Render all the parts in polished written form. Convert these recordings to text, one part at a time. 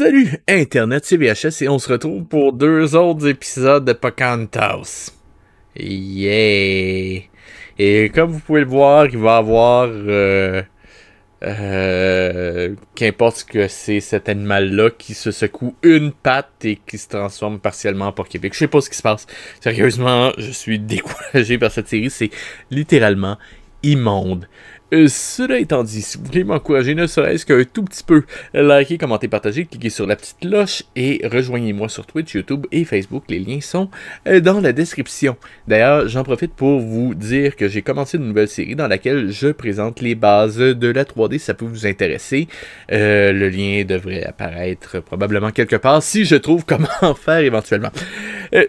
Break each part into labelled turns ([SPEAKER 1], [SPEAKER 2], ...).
[SPEAKER 1] Salut Internet, c'est VHS et on se retrouve pour 2 autres épisodes de Pocahontas. Yeah! Et comme vous pouvez le voir, il va y avoir... qu'importe ce que c'est cet animal-là qui se secoue une patte et qui se transforme partiellement en porc-épic. Je sais pas ce qui se passe. Sérieusement, je suis découragé par cette série. C'est littéralement immonde. Cela étant dit, si vous voulez m'encourager, ne serait-ce qu'un tout petit peu, likez, commentez, partagez, cliquez sur la petite cloche et rejoignez-moi sur Twitch, YouTube et Facebook. Les liens sont dans la description. D'ailleurs, j'en profite pour vous dire que j'ai commencé une nouvelle série dans laquelle je présente les bases de la 3D. Ça peut vous intéresser. Le lien devrait apparaître probablement quelque part si je trouve comment faire éventuellement.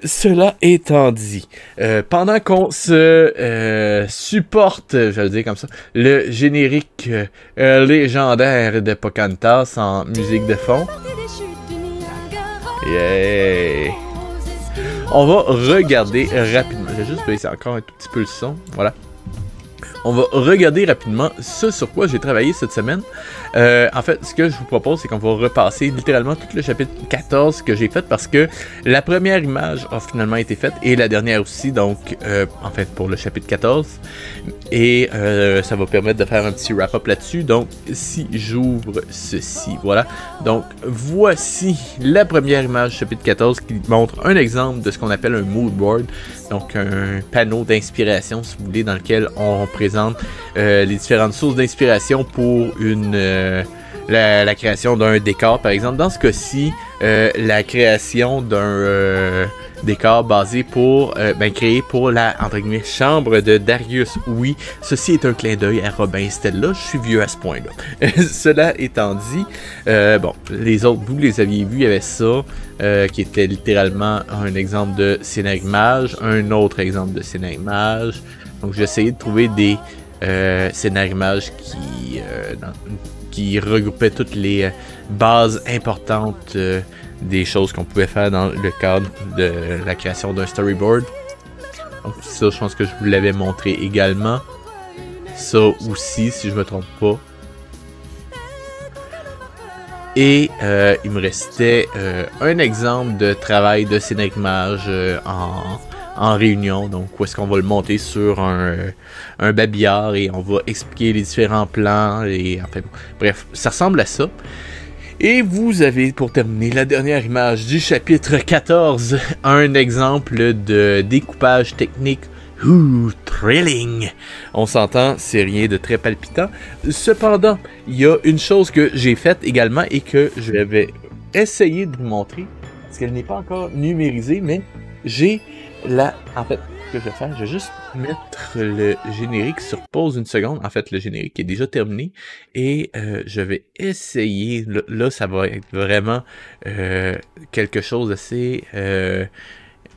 [SPEAKER 1] Cela étant dit, pendant qu'on se supporte, je vais le dire comme ça, le générique légendaire de Pocahontas en musique de fond. Yeah! On va regarder rapidement. Je vais juste baisser encore un tout petit peu le son. Voilà. On va regarder rapidement ce sur quoi j'ai travaillé cette semaine. En fait, ce que je vous propose, c'est qu'on va repasser littéralement tout le chapitre 14 que j'ai fait parce que la première image a finalement été faite et la dernière aussi, donc en fait pour le chapitre 14. Et ça va permettre de faire un petit wrap-up là-dessus. Donc, si j'ouvre ceci, voilà. Donc, voici la première image chapitre 14 qui montre un exemple de ce qu'on appelle un mood board. Donc, un panneau d'inspiration, si vous voulez, dans lequel on présente les différentes sources d'inspiration pour la création d'un décor, par exemple. Dans ce cas-ci, la création d'un décor basé pour, créé pour la, entre guillemets, chambre de Darius. Oui, ceci est un clin d'œil à Robin Stella. Je suis vieux à ce point-là. Cela étant dit, bon, les autres, vous les aviez vus, il y avait ça, qui était littéralement un exemple de scénario-image, un autre exemple de scénario-image. Donc, j'ai essayé de trouver des scénario-images qui regroupaient toutes les bases importantes des choses qu'on pouvait faire dans le cadre de la création d'un storyboard. Donc ça, je pense que je vous l'avais montré également. Ça aussi, si je me trompe pas. Et il me restait un exemple de travail de scénario-image en réunion, donc où est-ce qu'on va le monter sur un babillard et on va expliquer les différents plans et enfin bref, ça ressemble à ça. Et vous avez pour terminer la dernière image du chapitre 14, un exemple de découpage technique. Ouh, thrilling! On s'entend, c'est rien de très palpitant. Cependant, il y a une chose que j'ai faite également et que je vais essayer de vous montrer, parce qu'elle n'est pas encore numérisée, mais j'ai en fait, ce que je vais faire, je vais juste mettre le générique sur pause une seconde. En fait, le générique est déjà terminé. Et je vais essayer, là ça va être vraiment quelque chose d'assez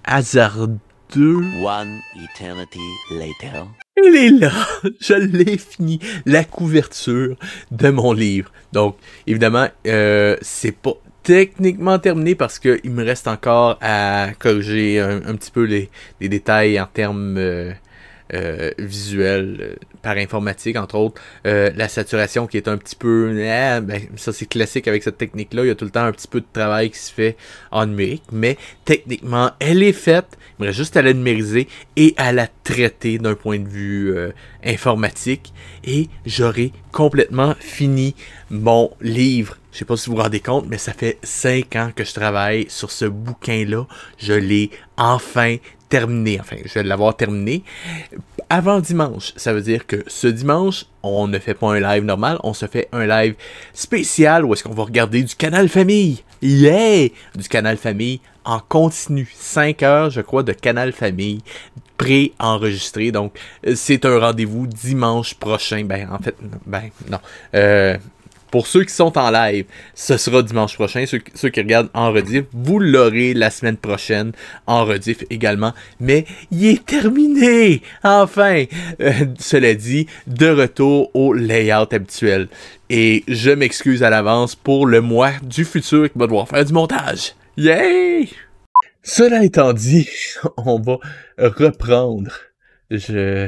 [SPEAKER 1] hasardeux.
[SPEAKER 2] One eternity later.
[SPEAKER 1] Elle est là, je l'ai fini, la couverture de mon livre. Donc, évidemment, c'est pas techniquement terminé parce qu'il me reste encore à corriger un petit peu les détails en termes visuels par informatique, entre autres. La saturation qui est un petit peu... ça c'est classique avec cette technique-là. Il y a tout le temps un petit peu de travail qui se fait en numérique, mais techniquement, elle est faite. Il me reste juste à la numériser et à la traiter d'un point de vue informatique. Et j'aurai complètement fini mon livre. Je sais pas si vous vous rendez compte, mais ça fait 5 ans que je travaille sur ce bouquin-là. Je l'ai enfin terminé. Enfin, je vais l'avoir terminé avant dimanche. Ça veut dire que ce dimanche, on ne fait pas un live normal, on se fait un live spécial où est-ce qu'on va regarder du Canal Famille. Yeah! Du Canal Famille en continu. 5 heures, je crois, de Canal Famille pré-enregistré. Donc, c'est un rendez-vous dimanche prochain. Non. Pour ceux qui sont en live, ce sera dimanche prochain. Ceux qui regardent en rediff, vous l'aurez la semaine prochaine en rediff également. Mais il est terminé! Enfin! Cela dit, de retour au layout habituel. Et je m'excuse à l'avance pour le moi du futur qui va devoir faire du montage. Yay! Cela étant dit, on va reprendre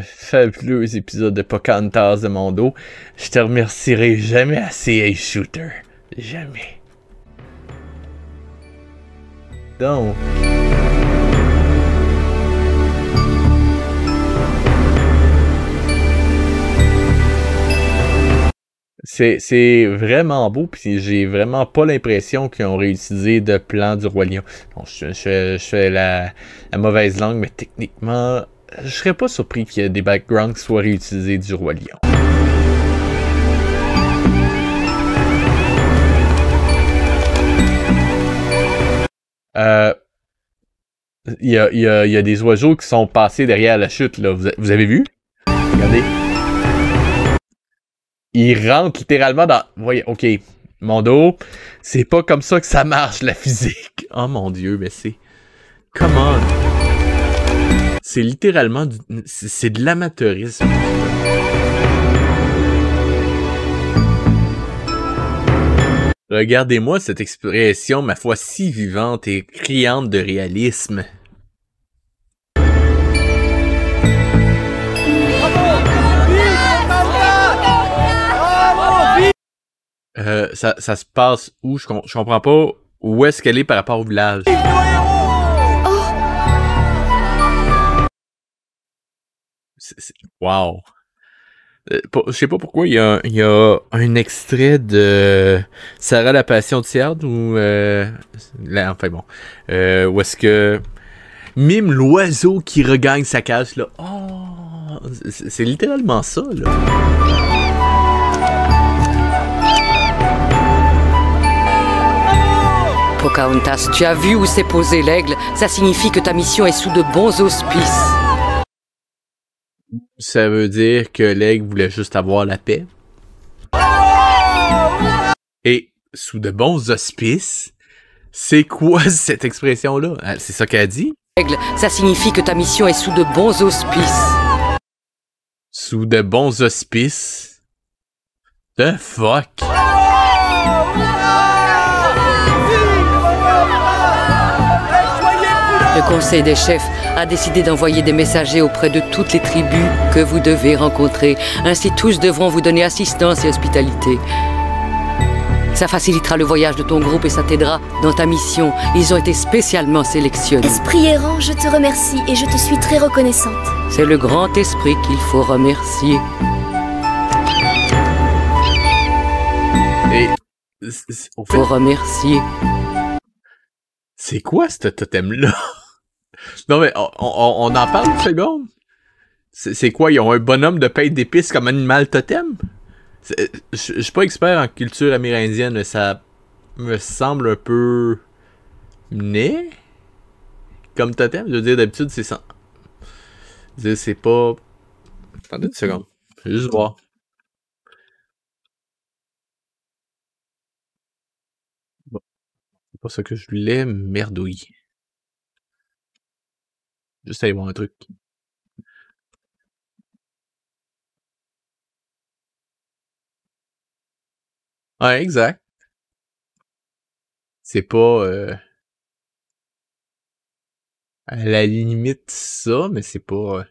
[SPEAKER 1] fabuleux épisode de Pocahontas de mon dos. Je te remercierai jamais assez, hey shooter. Jamais. donc. C'est vraiment beau, puis j'ai vraiment pas l'impression qu'ils ont réutilisé de plan du Roi Lion. Bon, je fais la mauvaise langue, mais techniquement, je serais pas surpris qu'il y ait des backgrounds qui soient réutilisés du Roi Lion. Il y a des oiseaux qui sont passés derrière la chute, là. Vous avez vu? Regardez. Il rentre littéralement dans... Voyez, ok, Mondo, c'est pas comme ça que ça marche, la physique. Oh mon Dieu, mais c'est... Come on. C'est littéralement... C'est de l'amateurisme. Regardez-moi cette expression, ma foi, si vivante et criante de réalisme. Ça se passe où? Je comprends pas où est-ce qu'elle est par rapport au village. Wow. Je sais pas pourquoi il y a un extrait de Sarah la Passion de Ciarde ou là, enfin bon. Où est-ce que mime l'oiseau qui regagne sa cage là. Oh, c'est littéralement ça là.
[SPEAKER 3] Pocahontas, tu as vu où s'est posé l'aigle? Ça signifie que ta mission est sous de bons auspices.
[SPEAKER 1] Ça veut dire que l'aigle voulait juste avoir la paix. Et sous de bons auspices, c'est quoi cette expression-là? C'est ça qu'elle a dit?
[SPEAKER 3] Aigle, ça signifie que ta mission est sous de bons auspices.
[SPEAKER 1] Sous de bons auspices? The fuck?
[SPEAKER 3] Le conseil des chefs a décidé d'envoyer des messagers auprès de toutes les tribus que vous devez rencontrer. Ainsi, tous devront vous donner assistance et hospitalité. Ça facilitera le voyage de ton groupe et ça t'aidera dans ta mission. Ils ont été spécialement sélectionnés.
[SPEAKER 4] Esprit errant, je te remercie et je te suis très reconnaissante.
[SPEAKER 3] C'est le grand esprit qu'il faut remercier.
[SPEAKER 1] Et...
[SPEAKER 3] Faut remercier.
[SPEAKER 1] C'est quoi ce totem-là? Non mais on en parle une seconde? C'est quoi? Ils ont un bonhomme de paille d'épices comme animal totem? Je suis pas expert en culture amérindienne, mais ça me semble un peu... né? Comme totem? Je veux dire, d'habitude, c'est ça. Je veux dire, c'est pas... Attendez une seconde. Je vais juste voir. Bon. C'est pas ça que je voulais, merdouille. Juste aller voir un truc. Ouais, exact. C'est pas... à la limite ça, mais c'est pas...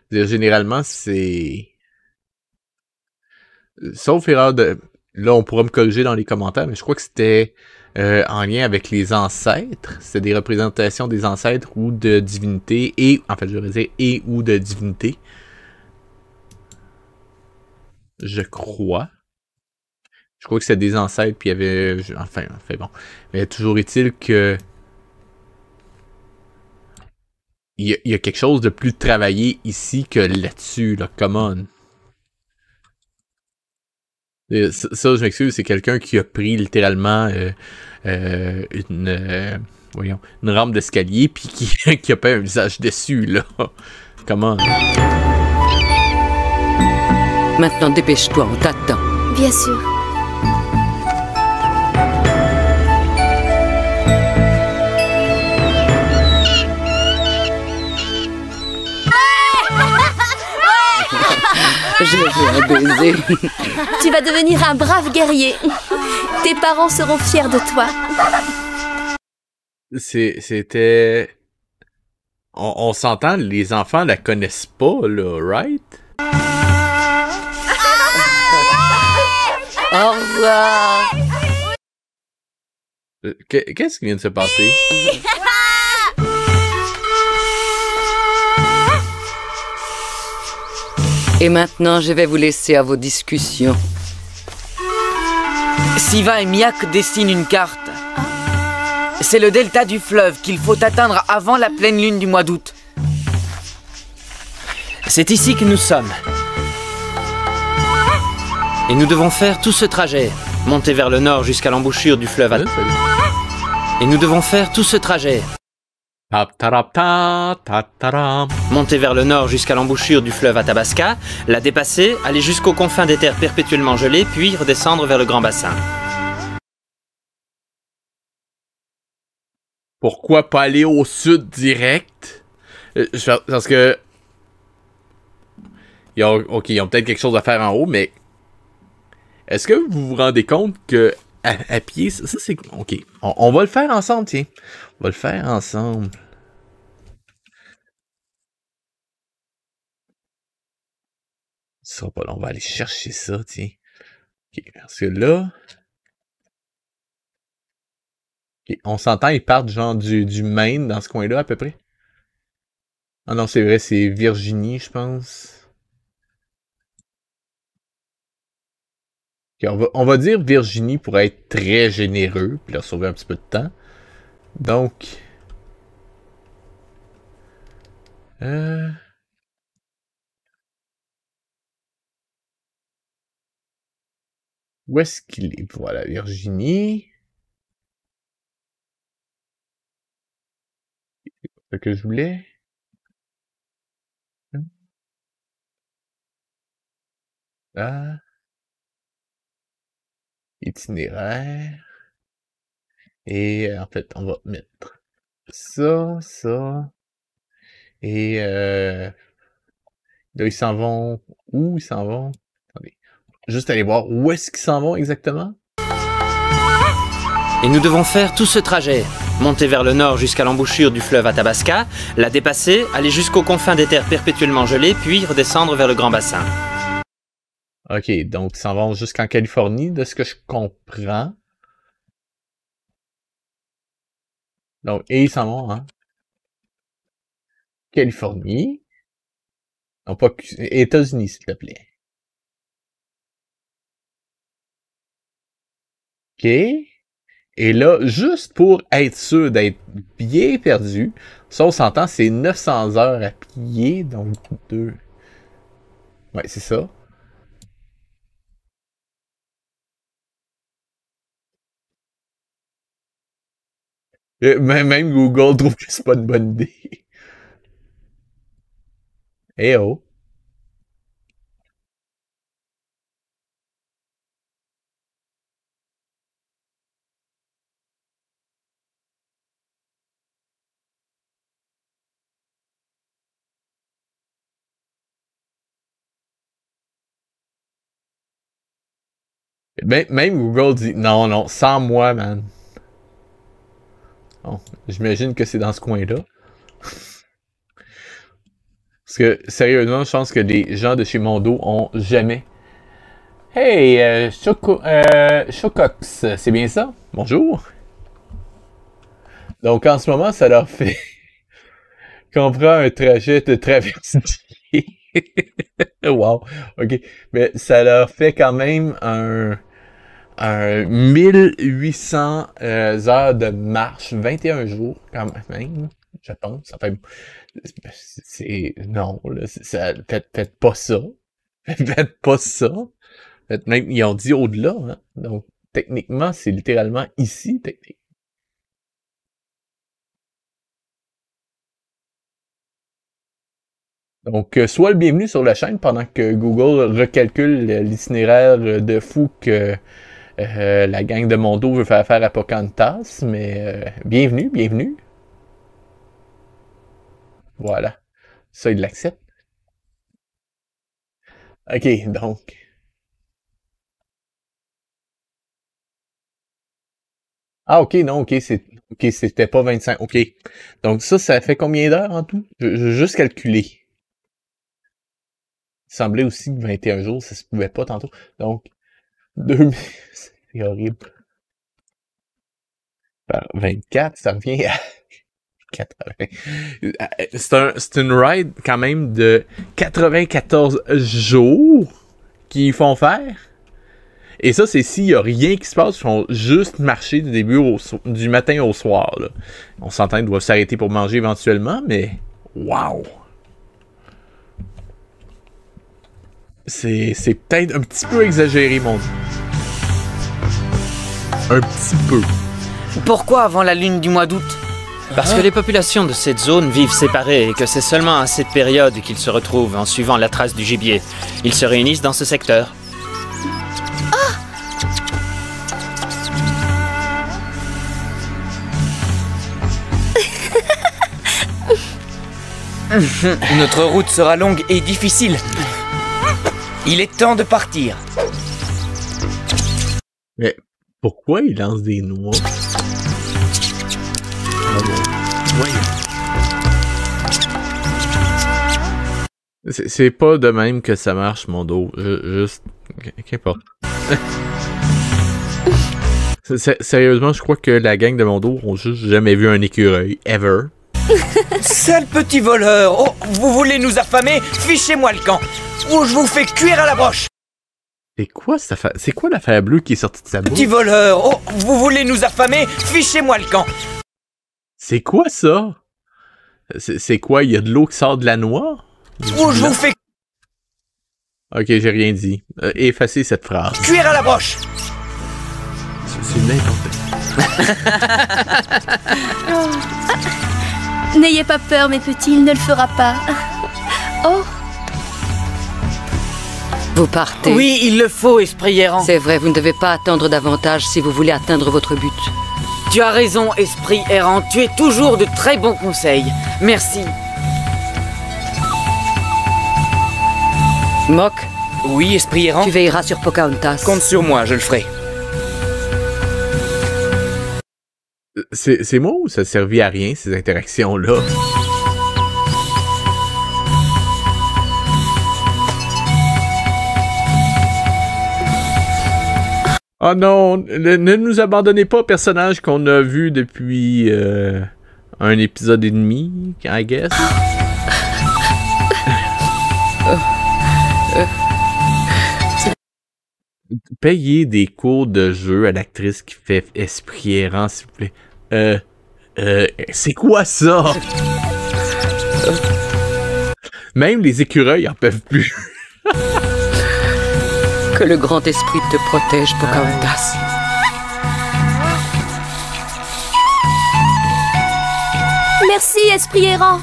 [SPEAKER 1] généralement, c'est... Sauf erreur de... Là, on pourra me corriger dans les commentaires, mais je crois que c'était en lien avec les ancêtres. C'était des représentations des ancêtres ou de divinités et... En fait, je devrais dire et ou de divinités. Je crois. Je crois que c'était des ancêtres, puis il y avait... Enfin bon. Mais toujours est-il que... Il y a quelque chose de plus travaillé ici que là-dessus, là. Come on. Ça, je m'excuse, c'est quelqu'un qui a pris littéralement voyons, une rampe d'escalier puis qui a peint un visage dessus, là. Comment?
[SPEAKER 3] Maintenant, dépêche-toi, on t'attend.
[SPEAKER 4] Bien sûr.
[SPEAKER 3] Je veux un baiser.
[SPEAKER 4] Tu vas devenir un brave guerrier. Tes parents seront fiers de toi.
[SPEAKER 1] C'était... On s'entend, les enfants la connaissent pas, là, right?
[SPEAKER 3] Au revoir.
[SPEAKER 1] Qu'est-ce qui vient de se passer?
[SPEAKER 3] Et maintenant, je vais vous laisser à vos discussions.
[SPEAKER 5] Siva et Miak dessinent une carte. C'est le delta du fleuve qu'il faut atteindre avant la pleine lune du mois d'août. C'est ici que nous sommes. Et nous devons faire tout ce trajet, monter vers le nord jusqu'à l'embouchure du fleuve. Et nous devons faire tout ce trajet. Monter vers le nord jusqu'à l'embouchure du fleuve Athabasca, la dépasser, aller jusqu'aux confins des terres perpétuellement gelées, puis redescendre vers le grand bassin.
[SPEAKER 1] Pourquoi pas aller au sud direct? Parce que... Ok, ils ont peut-être quelque chose à faire en haut, mais... Est-ce que vous vous rendez compte que à pied, ça c'est... Ok, on va le faire ensemble, tiens. On va le faire ensemble. Ce sera pas long, on va aller chercher ça, tiens. Ok, parce que là... Ok, on s'entend, ils partent genre du Maine, dans ce coin-là, à peu près. Ah non, c'est vrai, c'est Virginie, je pense. Okay, on va dire Virginie pour être très généreux, puis leur sauver un petit peu de temps. Donc... Où est-ce qu'il est? Voilà, Virginie. Ce que je voulais. Ah. Itinéraire. Et en fait, on va mettre ça, ça. Et là, ils s'en vont. Où ils s'en vont? Attendez. Juste aller voir où est-ce qu'ils s'en vont exactement.
[SPEAKER 5] Et nous devons faire tout ce trajet, monter vers le nord jusqu'à l'embouchure du fleuve Athabasca, la dépasser, aller jusqu'aux confins des terres perpétuellement gelées, puis redescendre vers le grand bassin.
[SPEAKER 1] Ok, donc ils s'en vont jusqu'en Californie, de ce que je comprends. Donc, et ils s'en vont, hein? Californie. Non, pas États-Unis, s'il te plaît. Ok. Et là, juste pour être sûr d'être bien perdu, ça on s'entend, c'est 900 heures à pied, donc 2. Ouais, c'est ça. Même Google trouve que c'est pas une bonne idée. Eh oh. Même Google dit non, non, sans moi, man. Bon, j'imagine que c'est dans ce coin-là. Parce que, sérieusement, je pense que les gens de chez Mondo ont jamais. Hey, Chocox, c'est bien ça? Bonjour. Donc, en ce moment, ça leur fait qu'on prend un trajet de traversier. Wow, ok. Mais ça leur fait quand même un 1800 heures de marche, 21 jours quand même, je pense. Ça fait... Non, là, faites pas ça. Faites pas ça. Même, ils ont dit au-delà, hein. Donc, techniquement, c'est littéralement ici, techniquement. Donc, sois le bienvenu sur la chaîne pendant que Google recalcule l'itinéraire de fou que la gang de Mondo veut faire faire à Pocahontas. Mais bienvenue, bienvenue. Voilà. Ça, il l'accepte. OK, donc. Ah, OK, non, OK, c'était pas 25. OK. Donc, ça fait combien d'heures en tout? Je vais juste calculer. Il semblait aussi que 21 jours, ça se pouvait pas tantôt. Donc, 2000. C'est horrible. par 24, ça revient à 80. C'est une ride quand même de 94 jours qu'ils font faire. Et ça, c'est s'il n'y a rien qui se passe, ils font juste marcher du du matin au soir. Là. On s'entend qu'ils doivent s'arrêter pour manger éventuellement, mais wow! C'est peut-être un petit peu exagéré, mon Dieu. Un petit peu.
[SPEAKER 6] Pourquoi avant la lune du mois d'août?
[SPEAKER 5] Parce que les populations de cette zone vivent séparées et que c'est seulement à cette période qu'ils se retrouvent en suivant la trace du gibier. Ils se réunissent dans ce secteur.
[SPEAKER 6] Notre route sera longue et difficile. Il est temps de partir.
[SPEAKER 1] Mais pourquoi il lance des noix? Ah bon. C'est pas de même que ça marche, mon dos. Juste... Qu'importe. Sérieusement, je crois que la gang de mon dos ont juste jamais vu un écureuil. Ever.
[SPEAKER 6] Sale petit voleur! Oh, vous voulez nous affamer? Fichez-moi le camp! Ou je vous fais cuire à la broche!
[SPEAKER 1] C'est quoi cette affaire? C'est quoi l'affaire bleue qui est sortie de sa bouche?
[SPEAKER 6] Petit voleur! Oh, vous voulez nous affamer? Fichez-moi le camp!
[SPEAKER 1] C'est quoi ça? C'est quoi? Il y a de l'eau qui sort de la noix?
[SPEAKER 6] Ou je vous fais
[SPEAKER 1] Ok, j'ai rien dit. Effacez cette phrase.
[SPEAKER 6] cuire à la broche!
[SPEAKER 1] C'est n'importe quoi.
[SPEAKER 4] N'ayez pas peur, mes petits, il ne le fera pas. Oh,
[SPEAKER 3] Vous partez.
[SPEAKER 6] Oui, il le faut, esprit errant.
[SPEAKER 3] C'est vrai, vous ne devez pas attendre davantage si vous voulez atteindre votre but.
[SPEAKER 6] Tu as raison, esprit errant. Tu es toujours de très bons conseils. Merci.
[SPEAKER 3] Mock,
[SPEAKER 6] Oui, esprit errant.
[SPEAKER 3] tu veilleras sur Pocahontas.
[SPEAKER 6] Compte sur moi, je le ferai.
[SPEAKER 1] C'est moi ou ça servit à rien, ces interactions-là? Oh non, ne nous abandonnez pas, personnage qu'on a vu depuis un épisode et demi, I guess. Payez des cours de jeu à l'actrice qui fait esprit errant, s'il vous plaît. C'est quoi ça? Même les écureuils en peuvent plus.
[SPEAKER 3] Que le grand esprit te protège, Pocahontas.
[SPEAKER 4] merci, esprit errant.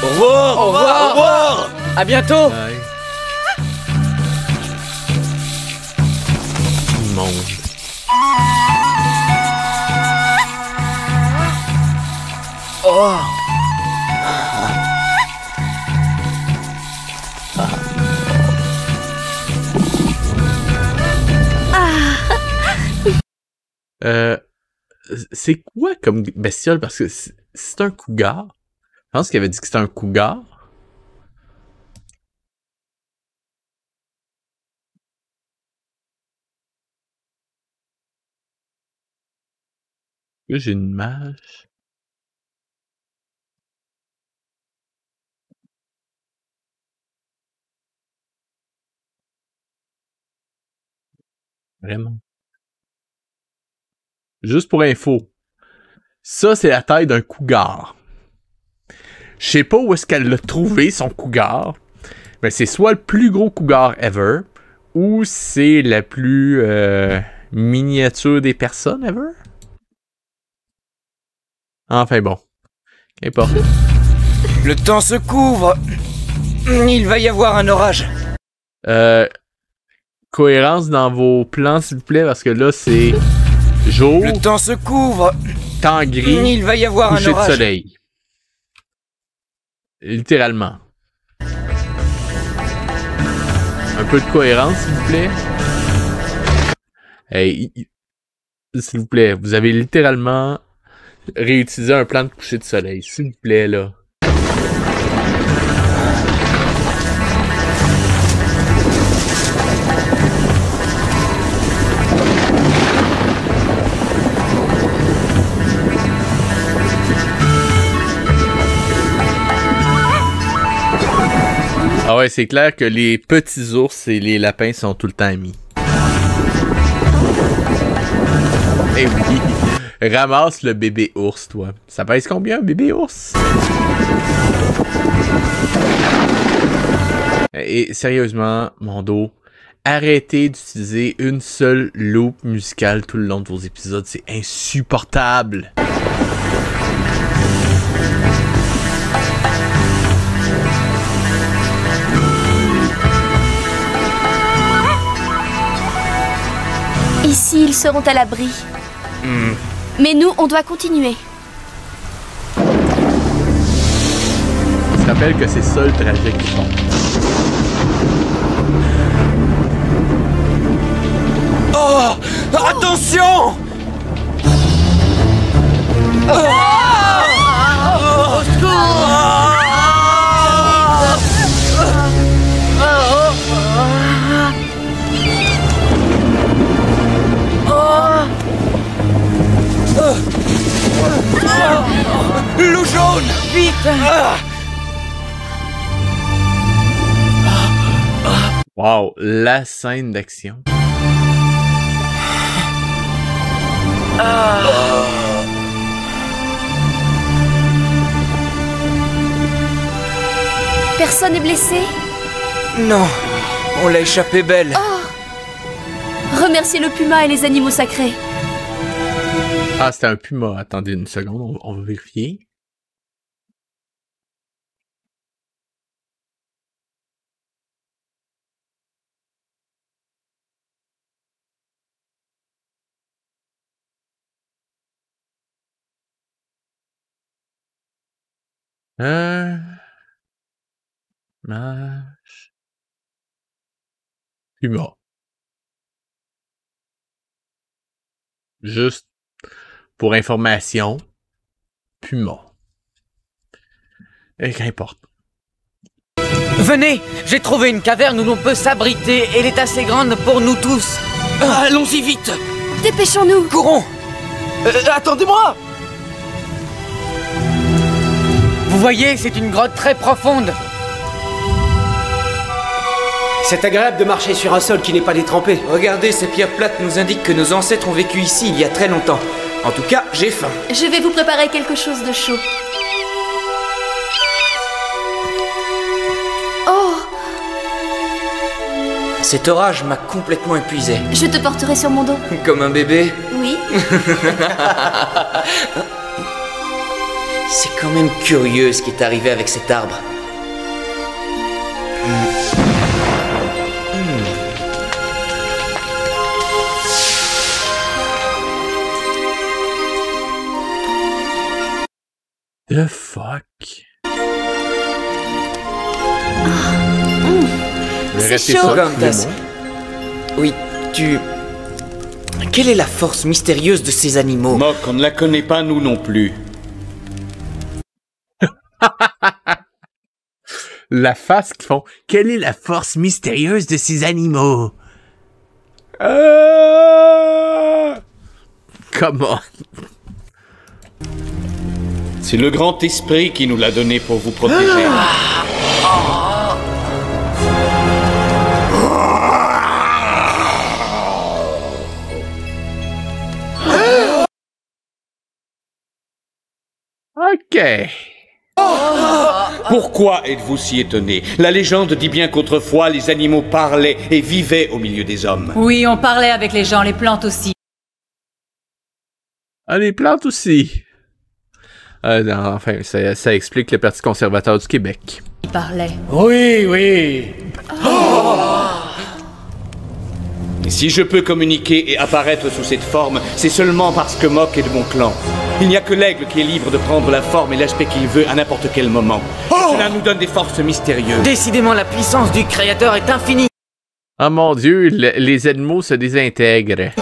[SPEAKER 6] Au revoir! Au revoir! Au revoir! À bientôt!
[SPEAKER 1] Ouais. Monde.
[SPEAKER 6] Oh!
[SPEAKER 1] C'est quoi comme bestiole? Parce que c'est un cougar. Je pense qu'il avait dit que c'était un cougar. Là, j'ai une image. Vraiment. Juste pour info. Ça, c'est la taille d'un cougar. Je sais pas où est-ce qu'elle l'a trouvé, son cougar. Mais c'est soit le plus gros cougar ever, ou c'est la plus miniature des personnes ever. Enfin bon. Qu'importe.
[SPEAKER 6] Le temps se couvre. Il va y avoir un orage.
[SPEAKER 1] Cohérence dans vos plans, s'il vous plaît, parce que là, c'est jour,
[SPEAKER 6] Le temps se couvre.
[SPEAKER 1] temps gris,
[SPEAKER 6] Il va y avoir un
[SPEAKER 1] coucher de
[SPEAKER 6] orage.
[SPEAKER 1] soleil. Littéralement. Un peu de cohérence, s'il vous plaît. Hey, s'il vous plaît, vous avez littéralement réutilisé un plan de coucher de soleil. S'il vous plaît, là. Ah ouais, c'est clair que les petits ours et les lapins sont tout le temps amis. Eh oui, ramasse le bébé ours, toi. Ça pèse combien, un bébé ours? Et sérieusement, mon dos, arrêtez d'utiliser une seule loupe musicale tout le long de vos épisodes. C'est insupportable.
[SPEAKER 4] Ici, ils seront à l'abri. Mais nous, on doit continuer.
[SPEAKER 1] On se rappelle que c'est ça le trajet qu'ils font.
[SPEAKER 6] Oh! Attention!
[SPEAKER 3] Au secours!
[SPEAKER 6] Loup jaune!
[SPEAKER 3] Vite!
[SPEAKER 1] Wow, la scène d'action.
[SPEAKER 4] Personne n'est blessé?
[SPEAKER 6] Non, on l'a échappé belle.
[SPEAKER 4] Remerciez le puma et les animaux sacrés.
[SPEAKER 1] Ah, c'était un puma. Attendez une seconde, on va vérifier. Puma. Juste pour information, puma. Et qu'importe.
[SPEAKER 5] Venez, j'ai trouvé une caverne où l'on peut s'abriter et elle est assez grande pour nous tous. Allons-y vite.
[SPEAKER 4] Dépêchons-nous.
[SPEAKER 6] Courons!
[SPEAKER 5] Attendez-moi. Vous voyez, c'est une grotte très profonde.
[SPEAKER 7] C'est agréable de marcher sur un sol qui n'est pas détrempé.
[SPEAKER 6] Regardez, ces pierres plates nous indiquent que nos ancêtres ont vécu ici il y a très longtemps. En tout cas, j'ai faim.
[SPEAKER 4] Je vais vous préparer quelque chose de chaud. Oh,
[SPEAKER 6] Cet orage m'a complètement épuisé.
[SPEAKER 4] je te porterai sur mon dos.
[SPEAKER 6] Comme un bébé.
[SPEAKER 4] Oui.
[SPEAKER 6] C'est quand même curieux ce qui est arrivé avec cet arbre.
[SPEAKER 1] The fuck?
[SPEAKER 4] C'est chaud.
[SPEAKER 6] Gamtas. Oui, tu... Quelle est la force mystérieuse de ces animaux?
[SPEAKER 8] Mok, on ne la connaît pas, nous non plus.
[SPEAKER 1] La face qu'ils font. Quelle est la force mystérieuse de ces animaux? Comment?
[SPEAKER 8] C'est le grand esprit qui nous l'a donné pour vous protéger.
[SPEAKER 1] Ok.
[SPEAKER 8] Pourquoi êtes-vous si étonné? La légende dit bien qu'autrefois, les animaux parlaient et vivaient au milieu des hommes.
[SPEAKER 9] Oui, on parlait avec les gens, les plantes aussi.
[SPEAKER 1] Ah, les plantes aussi. Non, enfin, ça explique le Parti conservateur du Québec.
[SPEAKER 9] Ils parlaient.
[SPEAKER 7] Oui, oui.
[SPEAKER 8] Et si je peux communiquer et apparaître sous cette forme, c'est seulement parce que Mok est de mon clan. Il n'y a que l'aigle qui est libre de prendre la forme et l'aspect qu'il veut à n'importe quel moment. Cela nous donne des forces mystérieuses.
[SPEAKER 5] Décidément, la puissance du Créateur est infinie.
[SPEAKER 1] Ah mon Dieu, les animaux se désintègrent.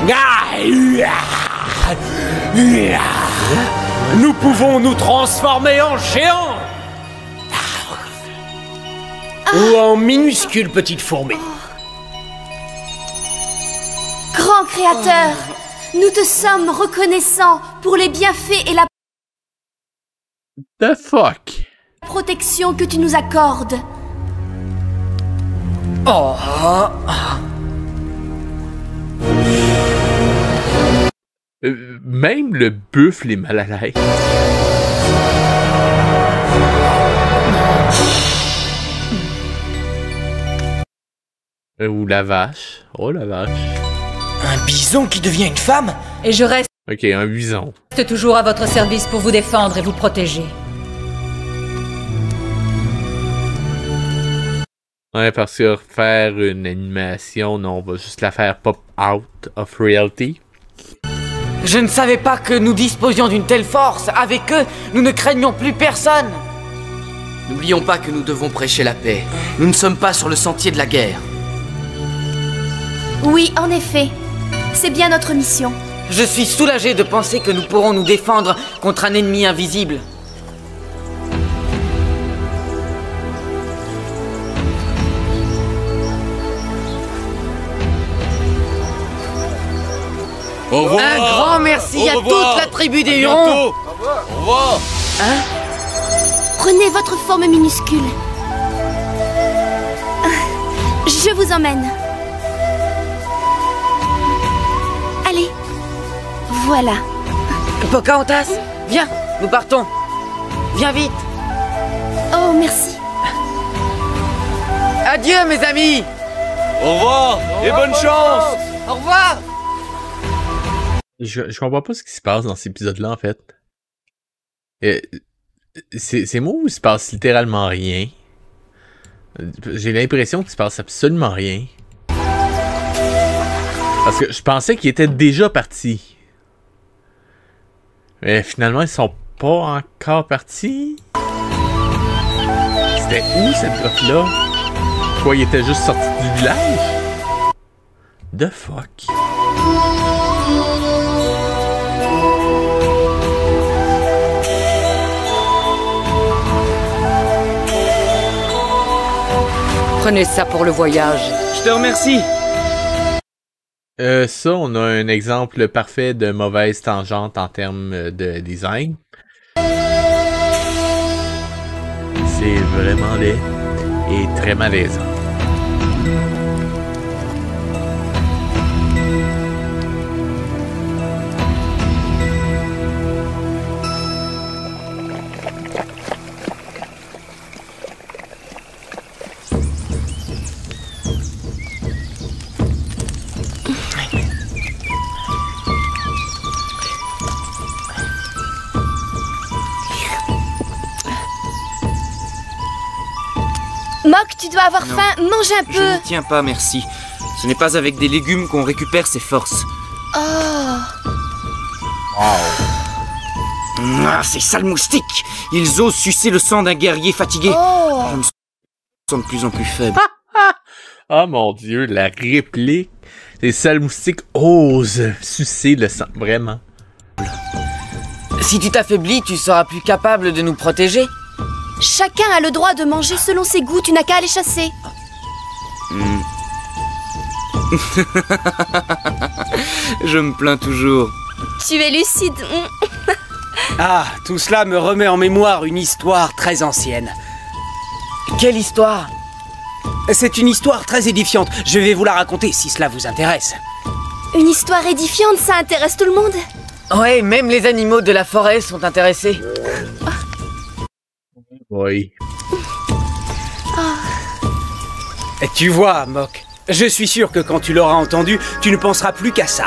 [SPEAKER 7] Nous pouvons nous transformer en géants. Ou en minuscules petites fourmis.
[SPEAKER 4] Grand Créateur, nous te sommes reconnaissants pour les bienfaits et la
[SPEAKER 1] The fuck?
[SPEAKER 4] protection que tu nous accordes.
[SPEAKER 6] Oh.
[SPEAKER 1] Même le buffle est mal à l'aise. Ou la vache. Oh, la vache.
[SPEAKER 6] Un bison qui devient une femme?
[SPEAKER 9] Et je reste
[SPEAKER 1] Ok, un bison.
[SPEAKER 9] toujours à votre service pour vous défendre et vous protéger.
[SPEAKER 1] Ouais, parce que faire une animation, non, on va juste la faire pop out of reality.
[SPEAKER 10] Je ne savais pas que nous disposions d'une telle force. Avec eux, nous ne craignons plus personne.
[SPEAKER 11] N'oublions pas que nous devons prêcher la paix. Nous ne sommes pas sur le sentier de la guerre.
[SPEAKER 4] Oui, en effet. C'est bien notre mission.
[SPEAKER 10] Je suis soulagé de penser que nous pourrons nous défendre contre un ennemi invisible.
[SPEAKER 8] Au revoir.
[SPEAKER 10] Un grand merci à toute la tribu des Hurons.
[SPEAKER 8] Au revoir.
[SPEAKER 4] Hein? Prenez votre forme minuscule. Je vous emmène. Allez. Voilà.
[SPEAKER 10] Pocahontas, viens, nous partons. Viens vite.
[SPEAKER 4] Oh, merci.
[SPEAKER 10] Adieu, mes amis.
[SPEAKER 8] Au revoir et bonne chance.
[SPEAKER 10] Au revoir.
[SPEAKER 1] Je comprends pas ce qui se passe dans cet épisode-là, en fait. C'est moi où il se passe littéralement rien. J'ai l'impression qu'il se passe absolument rien. Parce que je pensais qu'ils étaient déjà partis. Mais finalement, ils sont pas encore partis. C'était où cette grotte-là? Quoi, ils étaient juste sortis du village? The fuck?
[SPEAKER 3] Prenez ça pour le voyage.
[SPEAKER 6] Je te remercie.
[SPEAKER 1] Ça, on a un exemple parfait de mauvaise tangente en termes de design. C'est vraiment laid et très malaisant.
[SPEAKER 4] Mock, tu dois avoir faim. Mange un
[SPEAKER 6] Je
[SPEAKER 4] peu.
[SPEAKER 6] n'y tiens pas, merci. Ce n'est pas avec des légumes qu'on récupère ses forces.
[SPEAKER 4] Oh.
[SPEAKER 6] Ah, ces sales moustiques! Ils osent sucer le sang d'un guerrier fatigué.
[SPEAKER 4] Oh.
[SPEAKER 6] Je me sens de plus en plus faible.
[SPEAKER 1] Oh mon dieu, la réplique. Les sales moustiques osent sucer le sang, vraiment.
[SPEAKER 10] Si tu t'affaiblis, tu seras plus capable de nous protéger.
[SPEAKER 4] Chacun a le droit de manger selon ses goûts. Tu n'as qu'à les chasser.
[SPEAKER 6] Je me plains toujours.
[SPEAKER 4] Tu es lucide.
[SPEAKER 7] Ah, tout cela me remet en mémoire une histoire très ancienne.
[SPEAKER 10] Quelle histoire?
[SPEAKER 7] C'est une histoire très édifiante. Je vais vous la raconter si cela vous intéresse.
[SPEAKER 4] Une histoire édifiante, ça intéresse tout le monde.
[SPEAKER 10] Ouais, même les animaux de la forêt sont intéressés.
[SPEAKER 1] Oui.
[SPEAKER 7] Et tu vois, Mock, je suis sûr que quand tu l'auras entendu, tu ne penseras plus qu'à ça.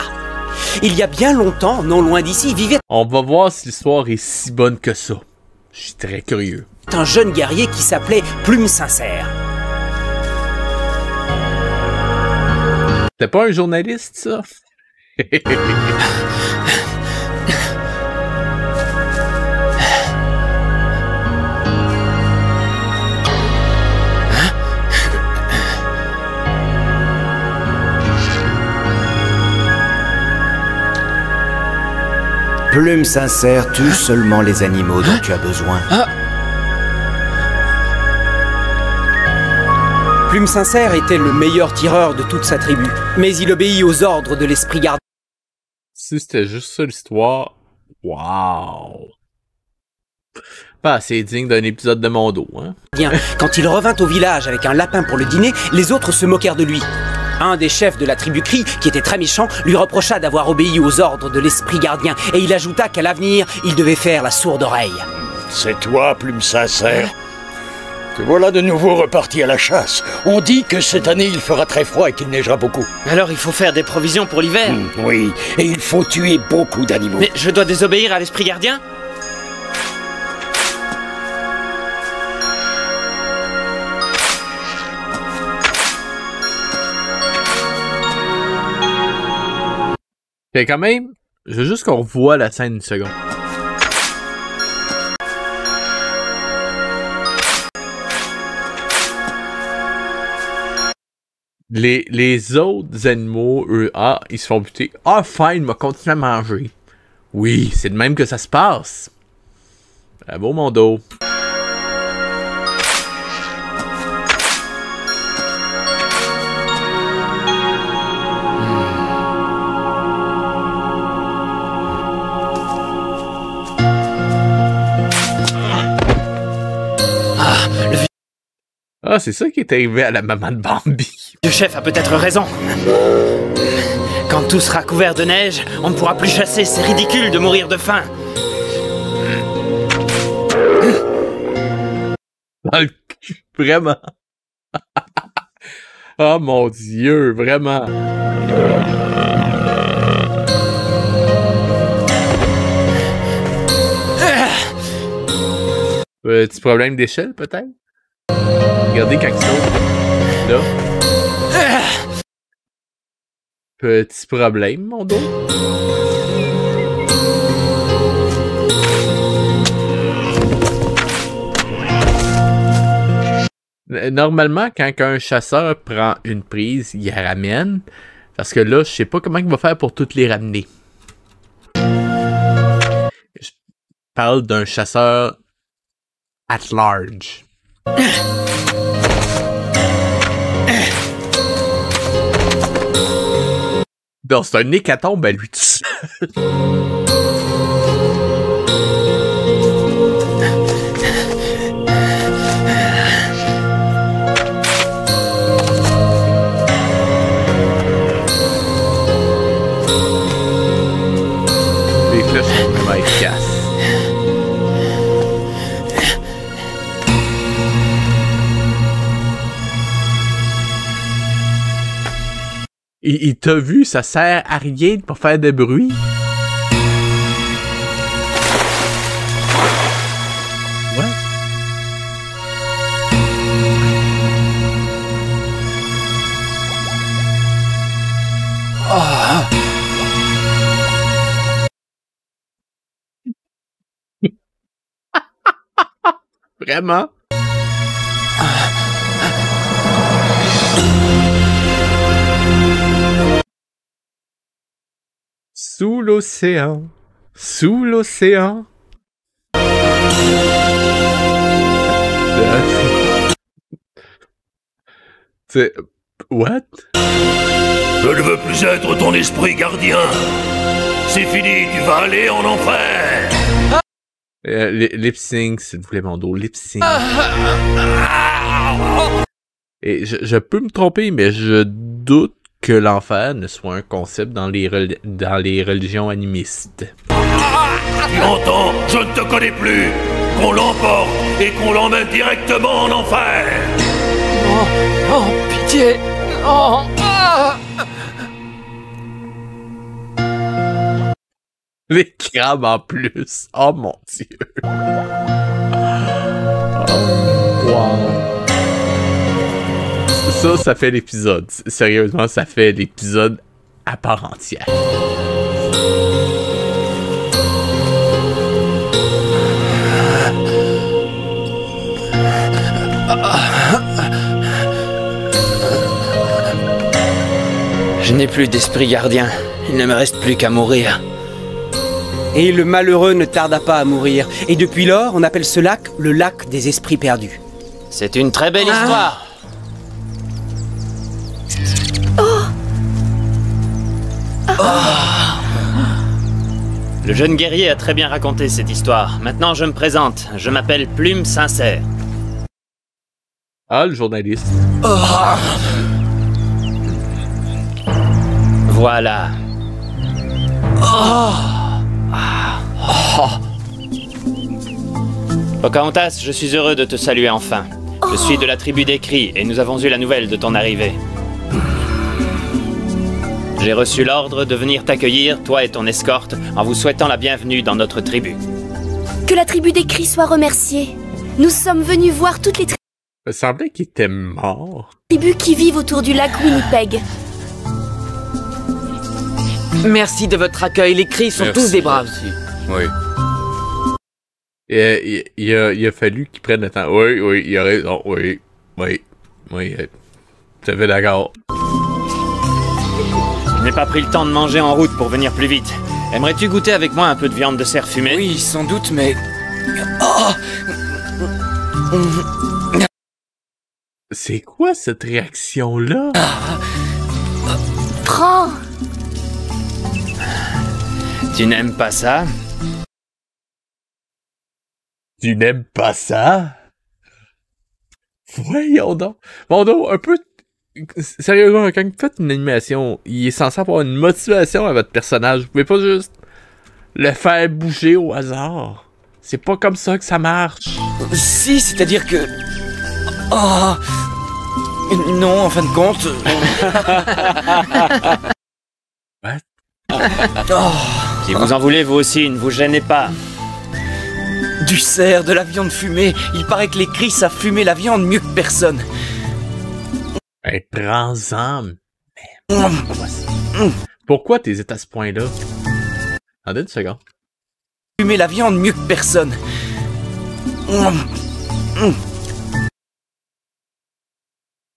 [SPEAKER 7] Il y a bien longtemps, non loin d'ici, vivait
[SPEAKER 1] On va voir si l'histoire est si bonne que ça. Je suis très curieux.
[SPEAKER 7] un jeune guerrier qui s'appelait Plume Sincère.
[SPEAKER 1] T'es pas un journaliste, ça?
[SPEAKER 12] Plume Sincère tue seulement les animaux dont tu as besoin.
[SPEAKER 7] Plume Sincère était le meilleur tireur de toute sa tribu, mais il obéit aux ordres de l'esprit gardien.
[SPEAKER 1] Si c'était juste ça l'histoire, waouh! Pas assez digne d'un épisode de mon dos, hein.
[SPEAKER 7] Bien, quand il revint au village avec un lapin pour le dîner, les autres se moquèrent de lui. Un des chefs de la tribu Cri, qui était très méchant, lui reprocha d'avoir obéi aux ordres de l'esprit gardien, et il ajouta qu'à l'avenir, il devait faire la sourde oreille.
[SPEAKER 13] C'est toi, Plume Sincère. Te voilà de nouveau reparti à la chasse. On dit que cette année, il fera très froid et qu'il neigera beaucoup.
[SPEAKER 5] Alors il faut faire des provisions pour l'hiver.
[SPEAKER 13] Oui, et il faut tuer beaucoup d'animaux.
[SPEAKER 5] Mais je dois désobéir à l'esprit gardien?
[SPEAKER 1] Fait quand même, je veux juste qu'on revoie la scène une seconde. Les autres animaux, eux, ils se font buter. Fine, m'a continué à manger. Oui, c'est de même que ça se passe. Bravo, mon dos. C'est ça qui est arrivé à la maman de Bambi.
[SPEAKER 5] Le chef a peut-être raison. Quand tout sera couvert de neige, on ne pourra plus chasser. C'est ridicule de mourir de faim.
[SPEAKER 1] Dans le cul, vraiment. Oh mon Dieu, vraiment. Petit problème d'échelle, peut-être? Regardez quand il saute. Là. Petit problème, mon dos. Normalement, quand un chasseur prend une prise, il la ramène. Parce que là, je sais pas comment il va faire pour toutes les ramener. Je parle d'un chasseur at large. Non, c'est un hécatombe à lui tout seul. Les flèches sont vraiment efficaces. Il t'a vu, ça sert à rien pour faire de bruit. Ouais. Vraiment? Sous l'océan, sous l'océan. C'est... What?
[SPEAKER 13] Je ne veux plus être ton esprit gardien. C'est fini, tu vas aller en enfer.
[SPEAKER 1] Lip sync, s'il vous plaît, mon dos, lip sync. Et je peux me tromper, mais je doute que l'enfer ne soit un concept dans les religions animistes.
[SPEAKER 13] Tu entends? Je ne te connais plus. Qu'on l'emporte et qu'on l'emmène directement en enfer.
[SPEAKER 10] Non, oh, pitié, non.
[SPEAKER 1] Les crabes en plus. Oh mon Dieu. Oh, wow. Ça fait l'épisode. Sérieusement, ça fait l'épisode à part entière.
[SPEAKER 5] Je n'ai plus d'esprit gardien. Il ne me reste plus qu'à mourir.
[SPEAKER 7] Et le malheureux ne tarda pas à mourir. Et depuis lors, on appelle ce lac le lac des esprits perdus.
[SPEAKER 5] C'est une très belle histoire. Le jeune guerrier a très bien raconté cette histoire. Maintenant, je me présente. Je m'appelle Plume Sincère.
[SPEAKER 1] Ah, le journaliste.
[SPEAKER 5] Voilà. Pocahontas, je suis heureux de te saluer enfin. Je suis de la tribu des Cris et nous avons eu la nouvelle de ton arrivée. J'ai reçu l'ordre de venir t'accueillir, toi et ton escorte, en vous souhaitant la bienvenue dans notre tribu.
[SPEAKER 4] Que la tribu des Cris soit remerciée. Nous sommes venus voir toutes les
[SPEAKER 1] Il me semblait qu'il était mort.
[SPEAKER 4] tribus qui vivent autour du lac Winnipeg.
[SPEAKER 10] Merci de votre accueil, les Cris sont tous des braves.
[SPEAKER 1] Oui. Il a fallu qu'ils prennent le temps. Oui, il a raison. Oui. Tout à fait d'accord.
[SPEAKER 5] Je n'ai pas pris le temps de manger en route pour venir plus vite. Aimerais-tu goûter avec moi un peu de viande de cerf fumée?
[SPEAKER 6] Oui, sans doute, mais...
[SPEAKER 1] C'est quoi cette réaction-là?
[SPEAKER 4] Prends!
[SPEAKER 5] Tu n'aimes pas ça?
[SPEAKER 1] Tu n'aimes pas ça? Voyons donc. Bon, donc, un peu... Sérieusement, quand vous faites une animation, il est censé avoir une motivation à votre personnage. Vous pouvez pas juste le faire bouger au hasard. C'est pas comme ça que ça marche.
[SPEAKER 6] Si, c'est-à-dire que... Oh... Non, en fin de compte...
[SPEAKER 5] Si vous en voulez, vous aussi, ne vous gênez pas.
[SPEAKER 6] Du cerf, de la viande fumée. Il paraît que les Cris savent fumer la viande mieux que personne.
[SPEAKER 1] Ben, prends-en. Pourquoi t'es à ce point-là? Attendez une seconde.
[SPEAKER 6] Fumer la viande mieux que personne.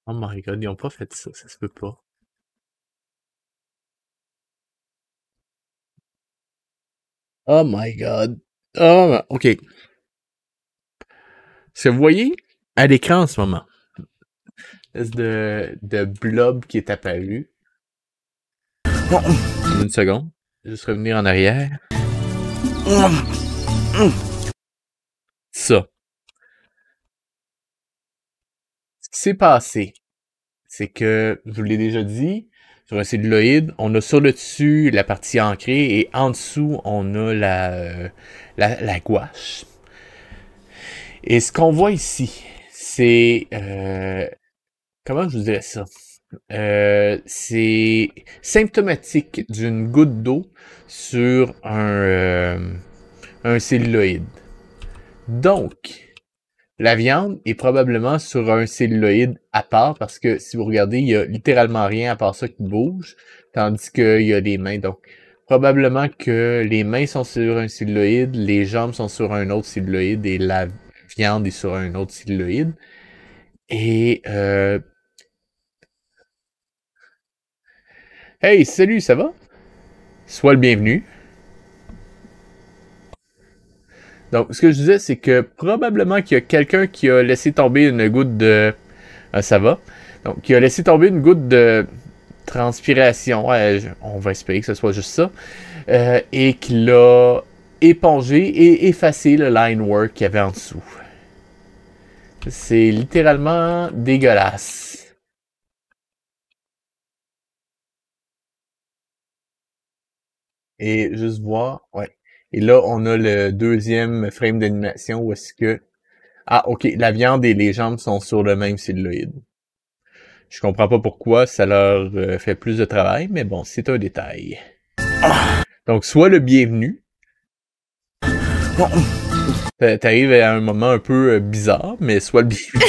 [SPEAKER 1] Oh my god, ils ont pas fait ça se peut pas. Oh my god. Oh, ok. Ce que vous voyez à l'écran en ce moment, de blob qui est apparu. Une seconde. Juste revenir en arrière. Ça. Ce qui s'est passé, c'est que, je vous l'ai déjà dit, sur un celluloïde, on a sur le dessus la partie ancrée et en dessous, on a la gouache. Et ce qu'on voit ici, c'est... comment je vous dirais ça? C'est symptomatique d'une goutte d'eau sur un celluloïde. Donc, la viande est probablement sur un celluloïde à part parce que si vous regardez, il y a littéralement rien à part ça qui bouge, tandis qu'il y a des mains. Donc, probablement que les mains sont sur un celluloïde, les jambes sont sur un autre celluloïde et la viande est sur un autre celluloïde. Et hey, salut, ça va? Sois le bienvenu. Donc, ce que je disais, c'est que probablement qu'il y a quelqu'un qui a laissé tomber une goutte de... ça va. Donc, qui a laissé tomber une goutte de transpiration. Ouais, on va espérer que ce soit juste ça. Et qui l'a épongé et effacé le line work qu'il y avait en dessous. C'est littéralement dégueulasse. Et juste voir, ouais. Et là, on a le deuxième frame d'animation où est-ce que... Ah, ok, la viande et les jambes sont sur le même celluloïde. Je comprends pas pourquoi ça leur fait plus de travail, mais bon, c'est un détail. Donc, sois le bienvenu. T'arrives à un moment un peu bizarre, mais sois le bienvenu.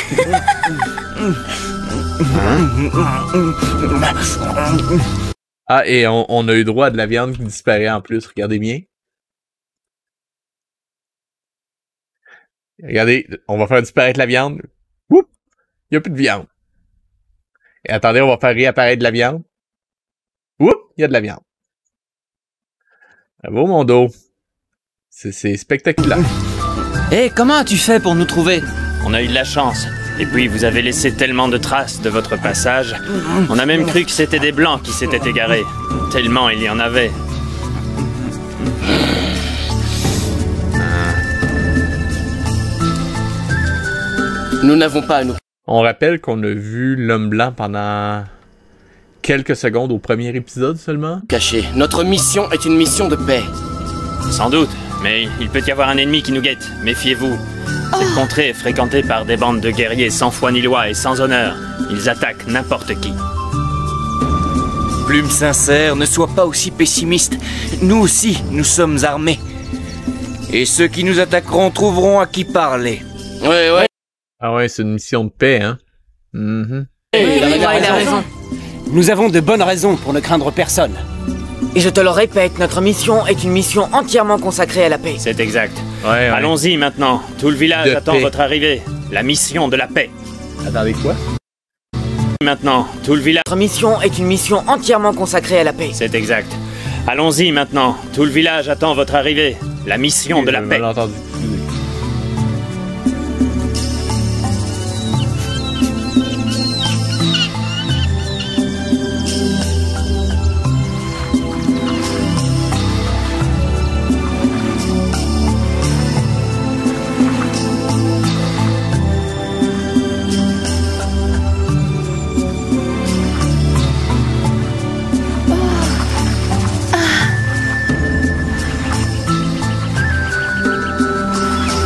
[SPEAKER 1] Ah, et on a eu droit à de la viande qui disparaît en plus, regardez bien. Regardez, on va faire disparaître la viande. Oups! Il n'y a plus de viande. Et attendez, on va faire réapparaître de la viande. Oups! Il y a de la viande. Bravo, mon dos. C'est spectaculaire.
[SPEAKER 5] Hé, comment as-tu fait pour nous trouver? On a eu de la chance. Et puis, vous avez laissé tellement de traces de votre passage. On a même cru que c'était des Blancs qui s'étaient égarés. Tellement il y en avait.
[SPEAKER 11] Nous n'avons pas à nous...
[SPEAKER 1] On rappelle qu'on a vu l'homme blanc pendant quelques secondes au premier épisode seulement.
[SPEAKER 11] Caché. Notre mission est une mission de paix.
[SPEAKER 5] Sans doute, mais il peut y avoir un ennemi qui nous guette. Méfiez-vous. Cette contrée est fréquentée par des bandes de guerriers sans foi ni loi et sans honneur. Ils attaquent n'importe qui.
[SPEAKER 6] Plume sincère, ne sois pas aussi pessimiste. Nous aussi, nous sommes armés. Et ceux qui nous attaqueront trouveront à qui parler.
[SPEAKER 11] Ouais.
[SPEAKER 1] Ah ouais, c'est une mission de paix, hein.
[SPEAKER 10] Oui, il a raison.
[SPEAKER 7] Nous avons de bonnes raisons pour ne craindre personne.
[SPEAKER 10] Et je te le répète, notre mission est une mission entièrement consacrée à la paix.
[SPEAKER 5] C'est exact.
[SPEAKER 1] Ouais.
[SPEAKER 5] Allons-y maintenant. Tout le village
[SPEAKER 1] De
[SPEAKER 5] attend
[SPEAKER 1] paix.
[SPEAKER 5] votre arrivée. La mission de la paix.
[SPEAKER 1] Attendez quoi?
[SPEAKER 5] Maintenant, tout le village...
[SPEAKER 10] Notre mission est une mission entièrement consacrée à la paix.
[SPEAKER 5] C'est exact. Allons-y maintenant. Tout le village attend votre arrivée. La mission de la paix.
[SPEAKER 1] Entendu.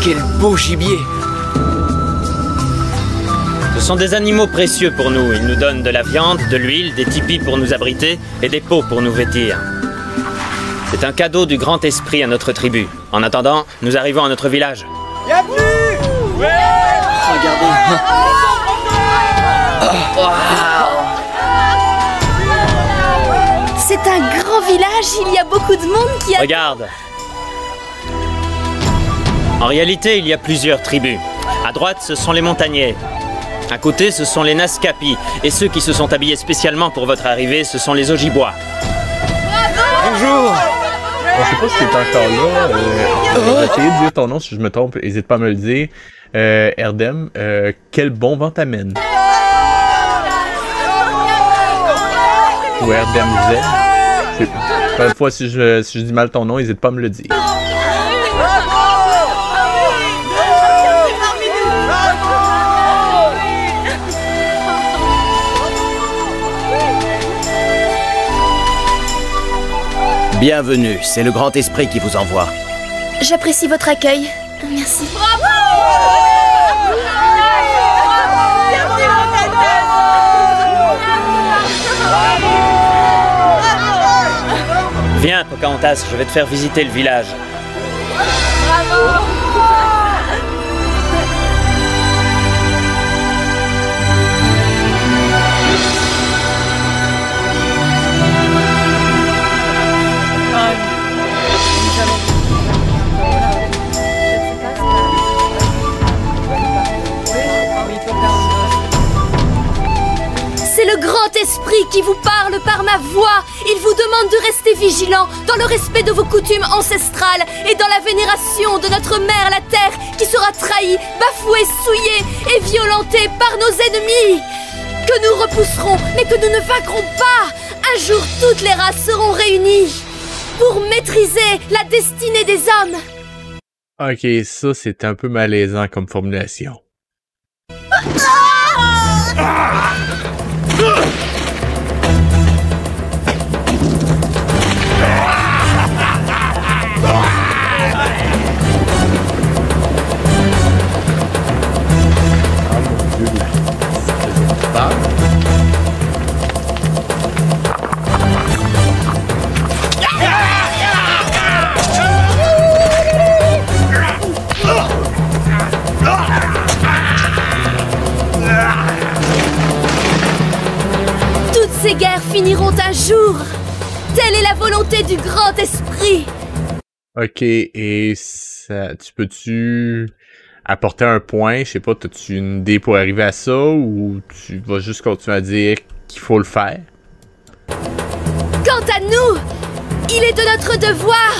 [SPEAKER 6] Quel beau gibier!
[SPEAKER 5] Ce sont des animaux précieux pour nous. Ils nous donnent de la viande, de l'huile, des tipis pour nous abriter et des peaux pour nous vêtir. C'est un cadeau du grand esprit à notre tribu. En attendant, nous arrivons à notre village.
[SPEAKER 4] C'est un grand village, il y a beaucoup de monde qui a...
[SPEAKER 5] Regarde. En réalité, il y a plusieurs tribus. À droite, ce sont les montagnais. À côté, ce sont les Naskapi. Et ceux qui se sont habillés spécialement pour votre arrivée, ce sont les Ojibwa.
[SPEAKER 6] Bonjour!
[SPEAKER 1] Je sais pas si t'es encore là. Je vais essayer de dire ton nom si je me trompe. N'hésite pas à me le dire. Erdem, quel bon vent t'amène? Ou Erdem Z. Une fois, si je dis mal ton nom, n'hésite pas à me le dire.
[SPEAKER 12] Bienvenue, c'est le grand esprit qui vous envoie.
[SPEAKER 4] J'apprécie votre accueil. Merci.
[SPEAKER 5] Viens, Pocahontas, je vais te faire visiter le village.
[SPEAKER 4] C'est le grand esprit qui vous parle par ma voix. Il vous demande de rester vigilant dans le respect de vos coutumes ancestrales et dans la vénération de notre mère la terre qui sera trahie, bafouée, souillée et violentée par nos ennemis. Que nous repousserons, mais que nous ne vaincrons pas. Un jour, toutes les races seront réunies pour maîtriser la destinée des hommes.
[SPEAKER 1] Ok, ça c'est un peu malaisant comme formulation.
[SPEAKER 4] Toutes ces guerres finiront un jour. Telle est la volonté du grand esprit.
[SPEAKER 1] Ok, et ça, tu peux-tu apporter un point? Je sais pas, as-tu une idée pour arriver à ça ou tu vas juste continuer à dire qu'il faut le faire?
[SPEAKER 4] Quant à nous, il est de notre devoir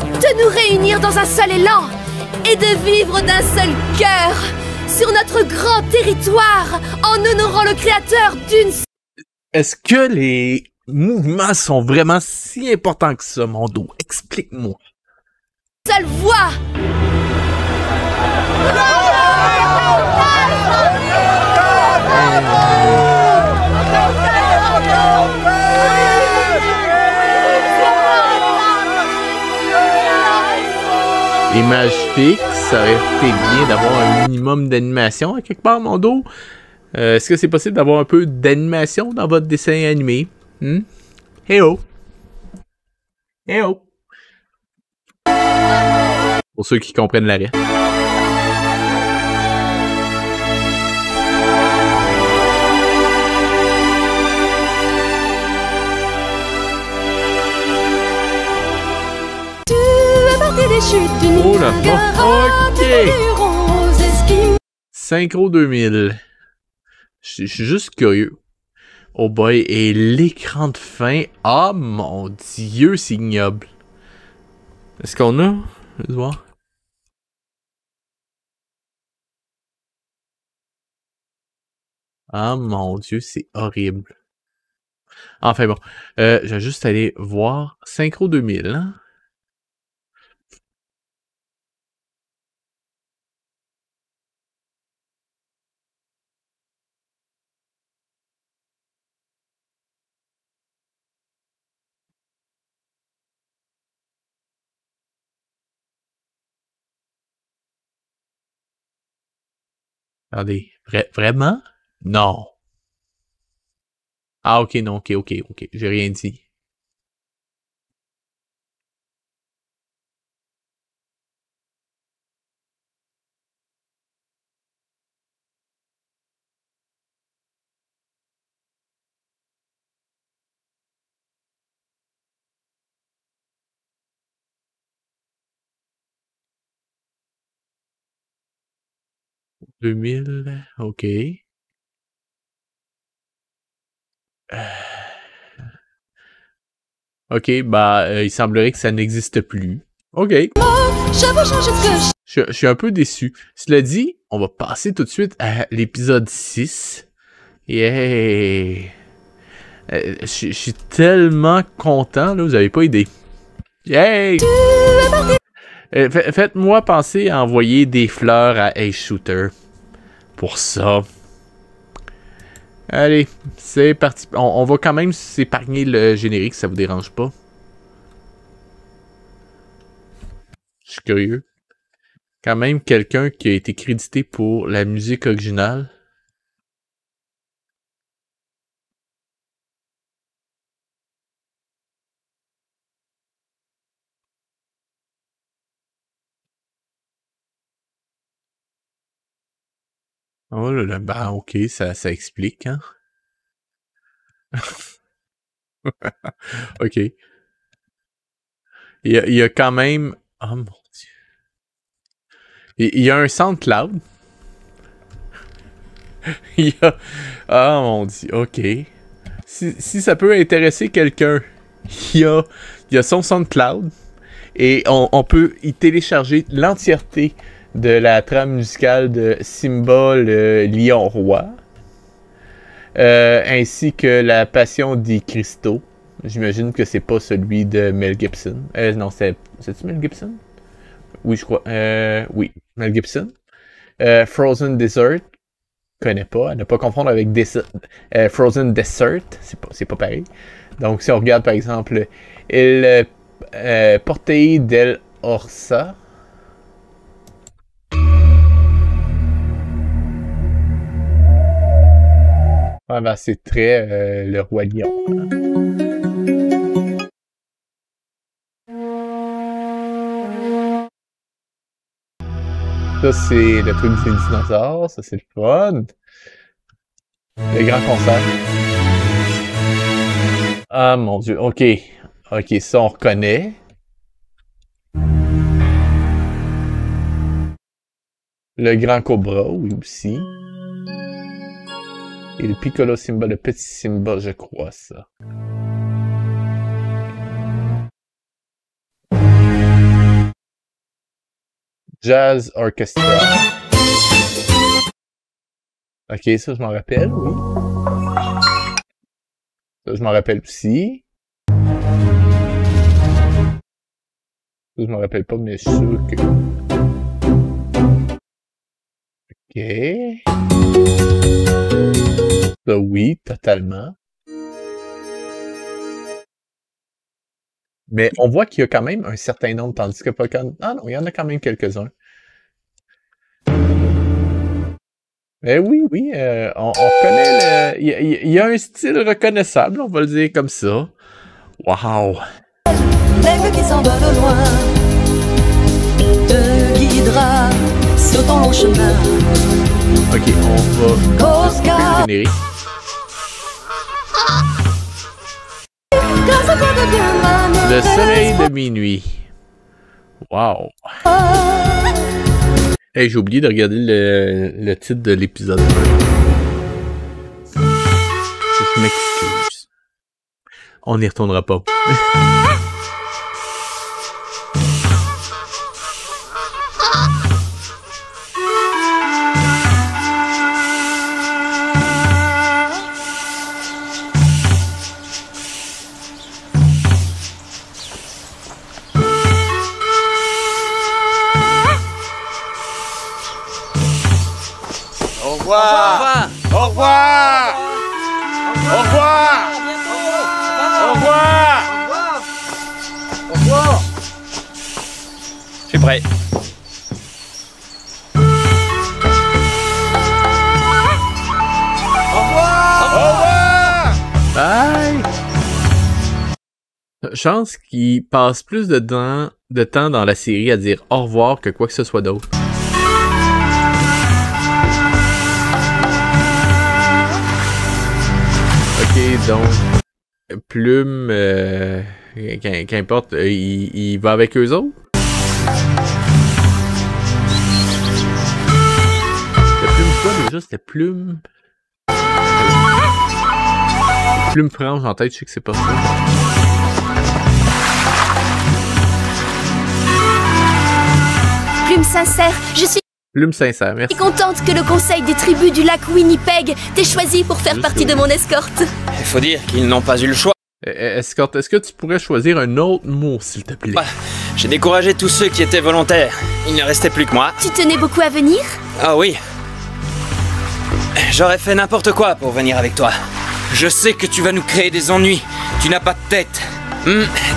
[SPEAKER 4] de nous réunir dans un seul élan et de vivre d'un seul cœur sur notre grand territoire en honorant le créateur d'une...
[SPEAKER 1] Est-ce que les mouvements sont vraiment si importants que ça, Mondo? Explique-moi.
[SPEAKER 4] seule voix.
[SPEAKER 1] Image fixe, ça aurait été bien d'avoir un minimum d'animation à quelque part, mon dos. Est-ce que c'est possible d'avoir un peu d'animation dans votre dessin animé? Hey oh! Hey oh! Pour ceux qui comprennent l'arrêt. Oh là, ok! Synchro 2000. Je suis juste curieux. Oh boy, et l'écran de fin. Ah mon dieu, c'est ignoble. Est-ce qu'on a? Je vais voir. Ah mon dieu, c'est horrible. Enfin bon, je vais juste aller voir Synchro 2000. Hein? Attendez, vraiment? Non. Ah ok, non, ok, j'ai rien dit. « 2000, ok. Ok, bah, il semblerait que ça n'existe plus. Ok. Je suis un peu déçu. Cela dit, on va passer tout de suite à l'épisode 6. Yeah! Je suis tellement content, là, vous avez pas idée. Yay! Faites-moi penser à envoyer des fleurs à Ace Shooter. Pour ça. Allez, c'est parti. On va quand même s'épargner le générique, si ça vous dérange pas. Je suis curieux. Quand même quelqu'un qui a été crédité pour la musique originale. Oh là là, bah ok, ça explique, hein. Ok. Il y a quand même... Oh mon dieu. Il y a un SoundCloud. Il y a... Oh mon dieu, ok. Si ça peut intéresser quelqu'un, il y a son SoundCloud. Et on peut y télécharger l'entièreté de la trame musicale de Simba le Lion Roi. Ainsi que La Passion des Cristaux. J'imagine que c'est pas celui de Mel Gibson. Non, c'est-tu Mel Gibson? Oui, je crois. Oui, Mel Gibson. Frozen Desert. Je connais pas. À ne pas confondre avec Frozen Desert. C'est pas pareil. Donc, si on regarde par exemple El Portei del Orsa. Ah ben, c'est très le Roi Lion. Ça, c'est le truc des dinosaures. Ça, c'est le fun. Le grand concert. Ah, mon Dieu. OK. OK, ça, on reconnaît. Le grand cobra, oui, aussi. Et le Piccolo Simba, le petit Simba, je crois, ça. Jazz Orchestra. Ok, ça je m'en rappelle, oui. Ça je m'en rappelle aussi. Ça je m'en rappelle pas, mais je suis sûr que... Ok. Ça, oui, totalement. Mais on voit qu'il y a quand même un certain nombre, tandis que Pokémon... Ah non, il y en a quand même quelques-uns. Mais oui, on reconnaît le... Il y a un style reconnaissable, on va le dire comme ça. Wow!
[SPEAKER 14] L'aigle qui s'envole au loin te guidera sur ton long chemin.
[SPEAKER 1] Ok, on va... générique. Le soleil de minuit. Wow! Hey, j'ai oublié de regarder le titre de l'épisode 1. Je m'excuse. On n'y retournera pas.
[SPEAKER 8] Au revoir. Au revoir. Au revoir. Au revoir.
[SPEAKER 5] Au revoir. Je suis prêt.
[SPEAKER 8] Au revoir. Au revoir.
[SPEAKER 1] Bye! Chance qu'il passe plus de temps dans la série à dire au revoir que quoi que ce soit d'autre. Ok, donc Plume, qu'importe, il va avec eux autres? C'était Plume quoi déjà? C'était Plume... Plume franche en tête, je sais que c'est pas ça.
[SPEAKER 4] Plume sincère, je suis
[SPEAKER 1] Plume sincère, merci.
[SPEAKER 4] contente que le conseil des tribus du lac Winnipeg t'ait choisi pour faire partie de mon escorte.
[SPEAKER 5] Il faut dire qu'ils n'ont pas eu le choix.
[SPEAKER 1] Escorte, est-ce que tu pourrais choisir un autre mot, s'il te plaît?
[SPEAKER 5] J'ai découragé tous ceux qui étaient volontaires. Il ne restait plus que moi.
[SPEAKER 4] Tu tenais beaucoup à venir?
[SPEAKER 5] Ah oui. J'aurais fait n'importe quoi pour venir avec toi.
[SPEAKER 6] Je sais que tu vas nous créer des ennuis. Tu n'as pas de tête.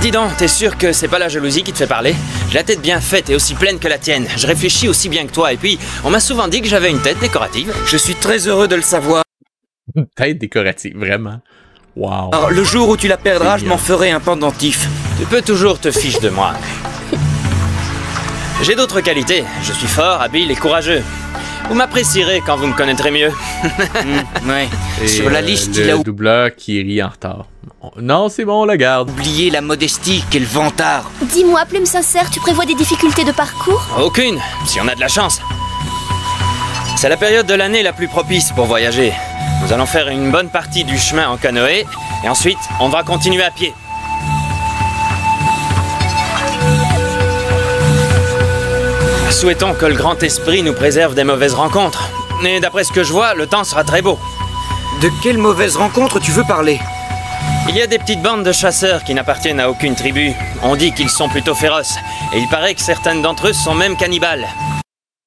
[SPEAKER 5] Dis donc, t'es sûr que c'est pas la jalousie qui te fait parler? J'ai la tête bien faite et aussi pleine que la tienne. Je réfléchis aussi bien que toi. Et puis, on m'a souvent dit que j'avais une tête décorative.
[SPEAKER 6] Je suis très heureux de le savoir.
[SPEAKER 1] Une tête décorative, vraiment. Wow.
[SPEAKER 6] Alors, le jour où tu la perdras, je m'en ferai un pendentif.
[SPEAKER 5] Tu peux toujours te ficher de moi. J'ai d'autres qualités. Je suis fort, habile et courageux. Vous m'apprécierez quand vous me connaîtrez mieux.
[SPEAKER 6] Ouais.
[SPEAKER 1] Et
[SPEAKER 6] sur la liste, il
[SPEAKER 1] le
[SPEAKER 6] a
[SPEAKER 1] doubleur qui rit en retard. Non, c'est bon, on la garde.
[SPEAKER 6] oublié la modestie, quel vantard.
[SPEAKER 4] Dis-moi, Plume sincère, tu prévois des difficultés de parcours?
[SPEAKER 5] Aucune, si on a de la chance. C'est la période de l'année la plus propice pour voyager. Nous allons faire une bonne partie du chemin en canoë, et ensuite, on va continuer à pied. Souhaitons que le grand esprit nous préserve des mauvaises rencontres. Et d'après ce que je vois, le temps sera très beau.
[SPEAKER 6] De quelle mauvaise rencontre tu veux parler?
[SPEAKER 5] Il y a des petites bandes de chasseurs qui n'appartiennent à aucune tribu. On dit qu'ils sont plutôt féroces, et il paraît que certaines d'entre eux sont même cannibales.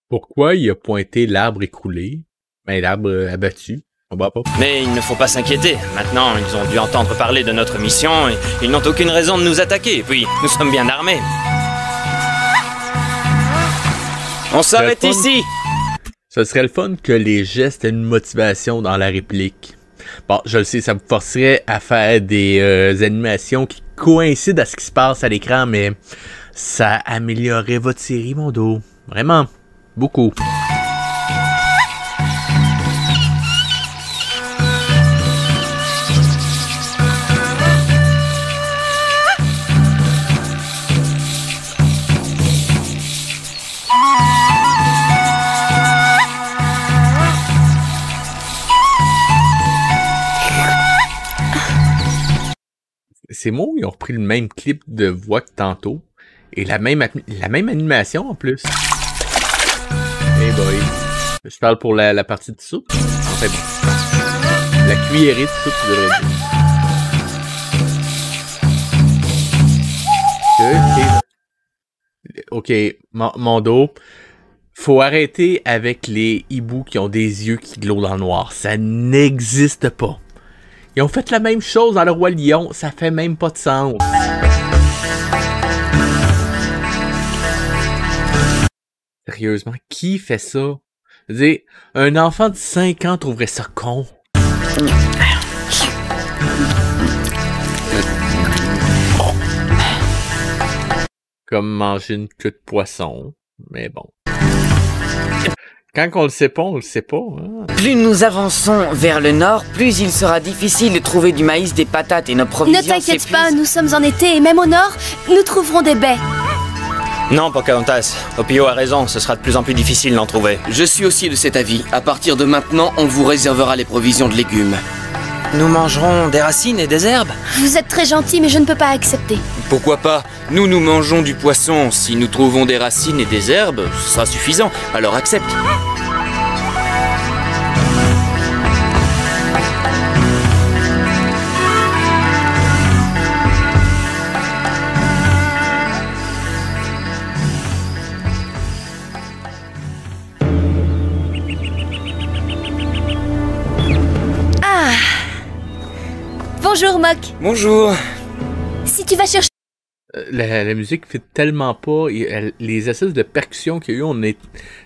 [SPEAKER 1] Pourquoi il a pointé l'arbre écroulé? Ben, l'arbre abattu. On voit pas.
[SPEAKER 5] Mais il ne faut pas s'inquiéter. Maintenant, ils ont dû entendre parler de notre mission, et ils n'ont aucune raison de nous attaquer. Et puis, nous sommes bien armés. On s'arrête ici!
[SPEAKER 1] Ce serait le fun que les gestes aient une motivation dans la réplique. Bon, je le sais, ça me forcerait à faire des animations qui coïncident à ce qui se passe à l'écran, mais ça améliorerait votre série, mon dos. Vraiment, beaucoup. Ces mots, ils ont repris le même clip de voix que tantôt. Et la même animation en plus. Hey boy. Je parle pour la partie de soupe. Enfin bon. La cuillerée de soupe, tu devrais dire. Ok. Mon dos. faut arrêter avec les hiboux qui ont des yeux qui glowent dans le noir. Ça n'existe pas. Ils ont fait la même chose dans Le Roi Lion. Ça fait même pas de sens. Sérieusement, qui fait ça? Je veux dire, un enfant de 5 ans trouverait ça con. Comme manger une queue de poisson. Mais bon. Quand on le sait pas, on le sait pas. Hein?
[SPEAKER 10] Plus nous avançons vers le nord, plus il sera difficile de trouver du maïs, des patates et nos provisions.
[SPEAKER 4] Ne t'inquiète pas, nous sommes en été et même au nord, nous trouverons des baies.
[SPEAKER 5] Non, Pocahontas. Opio a raison, ce sera de plus en plus difficile d'en trouver.
[SPEAKER 11] Je suis aussi de cet avis. À partir de maintenant, on vous réservera les provisions de légumes.
[SPEAKER 7] Nous mangerons des racines et des herbes.
[SPEAKER 4] Vous êtes très gentil, mais je ne peux pas accepter.
[SPEAKER 6] Pourquoi pas? Nous mangeons du poisson. Si nous trouvons des racines et des herbes, ce sera suffisant. Alors accepte.
[SPEAKER 4] Bonjour, Mock.
[SPEAKER 6] Bonjour.
[SPEAKER 4] Si tu vas chercher...
[SPEAKER 1] La musique fait tellement pas... Les espèces de percussions qu'il y a eu,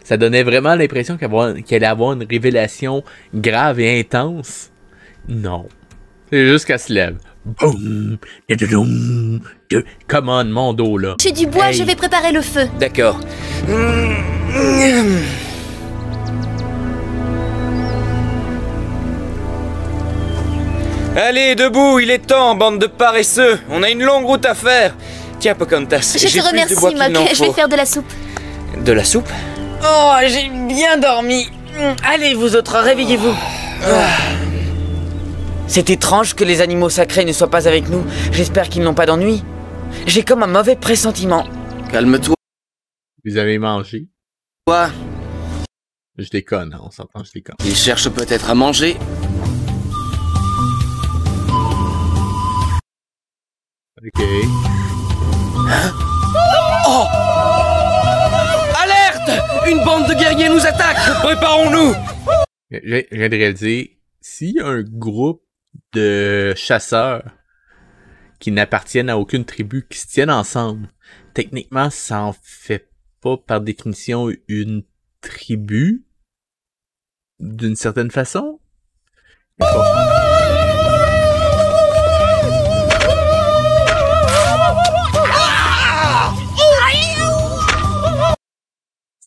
[SPEAKER 1] ça donnait vraiment l'impression qu'il allait avoir une révélation grave et intense. Non. C'est juste qu'elle se lève. Boum! Come on, mon dos, là.
[SPEAKER 4] J'ai du bois, je vais préparer le feu.
[SPEAKER 6] D'accord. Allez, debout, il est temps, bande de paresseux. On a une longue route à faire. Tiens, Pocahontas,
[SPEAKER 4] Je te remercie, Mock. Je vais faire de la soupe.
[SPEAKER 6] De la soupe?
[SPEAKER 10] Oh, j'ai bien dormi. Allez, vous autres, réveillez-vous. C'est étrange que les animaux sacrés ne soient pas avec nous. J'espère qu'ils n'ont pas d'ennui. J'ai comme un mauvais pressentiment.
[SPEAKER 11] Calme-toi.
[SPEAKER 1] Vous avez mangé?
[SPEAKER 11] Quoi?
[SPEAKER 1] Je déconne, hein, on s'entend, je déconne.
[SPEAKER 11] Il cherche peut-être à manger.
[SPEAKER 1] Ok.
[SPEAKER 11] Hein? Oh! Alerte! Une bande de guerriers nous attaque! Préparons-nous!
[SPEAKER 1] Je viens de réaliser, s'il y a un groupe de chasseurs qui n'appartiennent à aucune tribu, qui se tiennent ensemble, techniquement, ça en fait pas par définition une tribu, d'une certaine façon.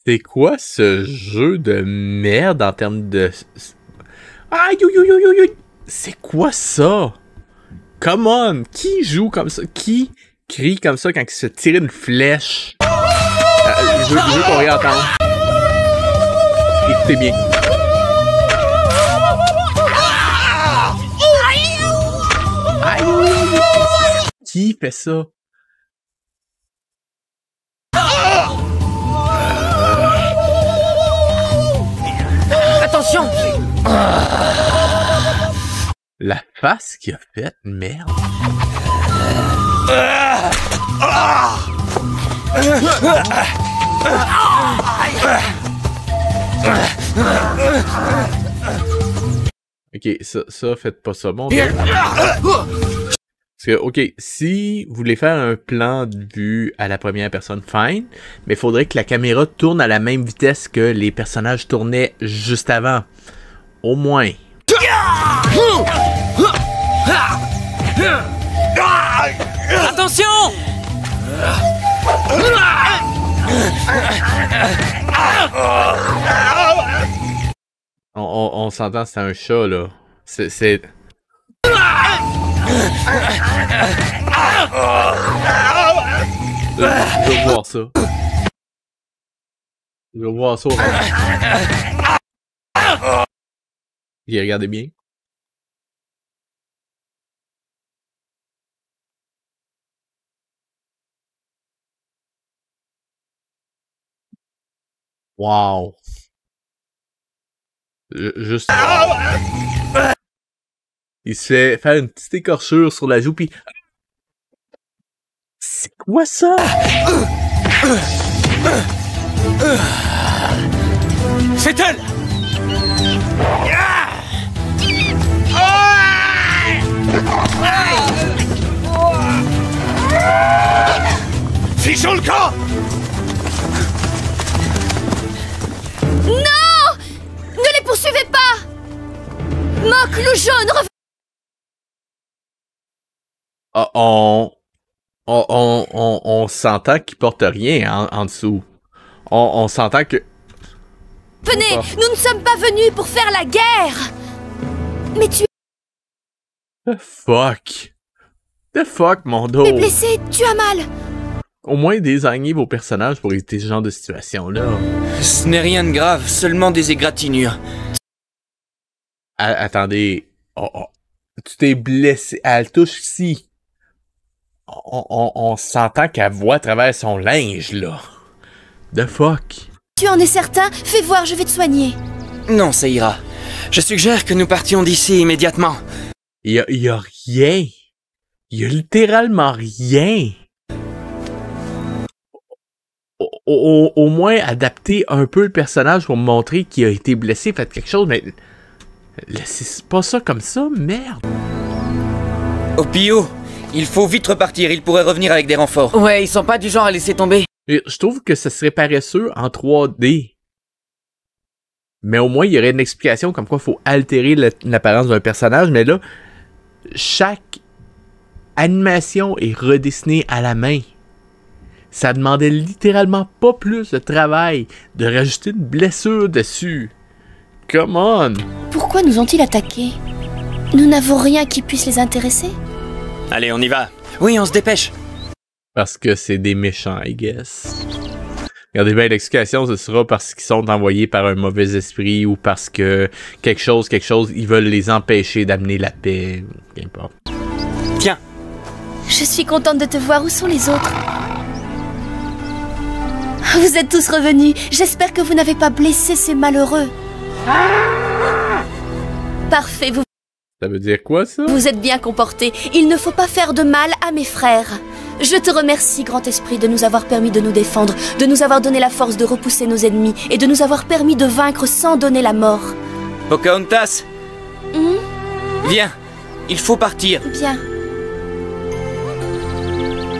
[SPEAKER 1] C'est quoi ce jeu de merde en termes de... Aïe, c'est quoi ça? Come on! Qui joue comme ça? Qui crie comme ça quand il se tire une flèche? Je veux qu'on réentende. Écoutez bien. Aïe! Qui fait ça?
[SPEAKER 10] Attention!
[SPEAKER 1] La face qu'il a faite, merde. Ok, ça, faites pas ça, bon. Parce que, ok, si vous voulez faire un plan de vue à la première personne, fine, mais il faudrait que la caméra tourne à la même vitesse que les personnages tournaient juste avant. Au moins.
[SPEAKER 10] Attention!
[SPEAKER 1] On s'entend, c'est un chat, là. C'est... Je veux voir ça. Je veux voir ça. Ok, regardez bien. Wow. Juste... Il se fait faire une petite écorchure sur la joue, puis... C'est quoi ça?
[SPEAKER 6] C'est elle!
[SPEAKER 13] Fichons le camp!
[SPEAKER 4] Non! Ne les poursuivez pas! Mock, le jaune, revenez!
[SPEAKER 1] On s'entend qu'il porte rien en dessous. On s'entend que...
[SPEAKER 4] Venez, nous ne sommes pas venus pour faire la guerre! Mais tu
[SPEAKER 1] The fuck? The fuck, mon dos?
[SPEAKER 4] es blessé, tu as mal!
[SPEAKER 1] Au moins désignez vos personnages pour éviter ce genre de situation-là.
[SPEAKER 6] Ce n'est rien de grave, seulement des égratignures.
[SPEAKER 1] Attendez. Tu t'es blessé. Elle touche ici. On s'entend qu'elle voit à travers son linge, là. The fuck?
[SPEAKER 4] Tu en es certain? Fais voir, je vais te soigner.
[SPEAKER 6] Non, ça ira. Je suggère que nous partions d'ici immédiatement.
[SPEAKER 1] Il y a rien. Il y a littéralement rien. Au moins, adapter un peu le personnage pour me montrer qu'il a été blessé, faites quelque chose, mais... Laissez pas ça comme ça, merde.
[SPEAKER 6] Opio, il faut vite repartir, il pourrait revenir avec des renforts.
[SPEAKER 10] Ouais, ils sont pas du genre à laisser tomber.
[SPEAKER 1] Et je trouve que ça serait paresseux en 3D. Mais au moins, il y aurait une explication comme quoi il faut altérer l'apparence d'un personnage, mais là, chaque animation est redessinée à la main. Ça demandait littéralement pas plus de travail de rajouter une blessure dessus. Come on!
[SPEAKER 4] Pourquoi nous ont-ils attaqués? Nous n'avons rien qui puisse les intéresser?
[SPEAKER 5] Allez, on y va.
[SPEAKER 6] Oui, on se dépêche.
[SPEAKER 1] Parce que c'est des méchants, I guess. Regardez bien, l'explication, ce sera parce qu'ils sont envoyés par un mauvais esprit ou parce que quelque chose, ils veulent les empêcher d'amener la paix. Qu'importe.
[SPEAKER 6] Tiens.
[SPEAKER 4] Je suis contente de te voir. Où sont les autres? Vous êtes tous revenus. J'espère que vous n'avez pas blessé ces malheureux. Parfait,
[SPEAKER 1] Ça veut dire quoi, ça?
[SPEAKER 4] Vous êtes bien comportés. Il ne faut pas faire de mal à mes frères. Je te remercie, Grand Esprit, de nous avoir permis de nous défendre, de nous avoir donné la force de repousser nos ennemis et de nous avoir permis de vaincre sans donner la mort.
[SPEAKER 6] Pocahontas. Viens, il faut partir.
[SPEAKER 4] Bien.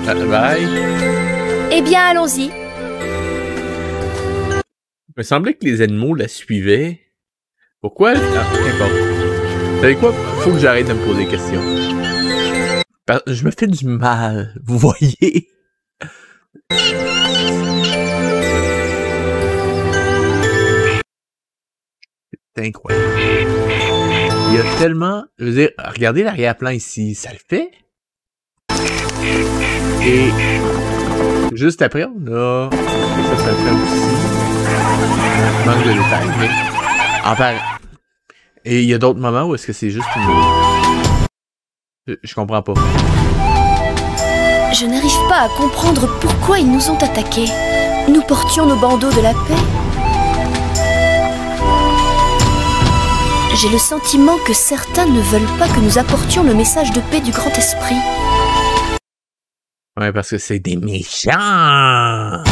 [SPEAKER 1] Bye.
[SPEAKER 4] Eh bien, allons-y.
[SPEAKER 1] Il me semblait que les animaux la suivaient. Pourquoi? N'importe. Vous savez quoi? Faut que j'arrête de me poser des questions. Je me fais du mal, vous voyez? C'est incroyable. Il y a tellement... Je veux dire, regardez l'arrière-plan ici, ça le fait? Et... juste après, on a... Ça le fait aussi. Manque de détails, mais... Enfin... Et il y a d'autres moments où est-ce que c'est juste une... Je comprends pas.
[SPEAKER 4] Je n'arrive pas à comprendre pourquoi ils nous ont attaqués. Nous portions nos bandeaux de la paix. J'ai le sentiment que certains ne veulent pas que nous apportions le message de paix du Grand Esprit.
[SPEAKER 1] Ouais, parce que c'est des méchants.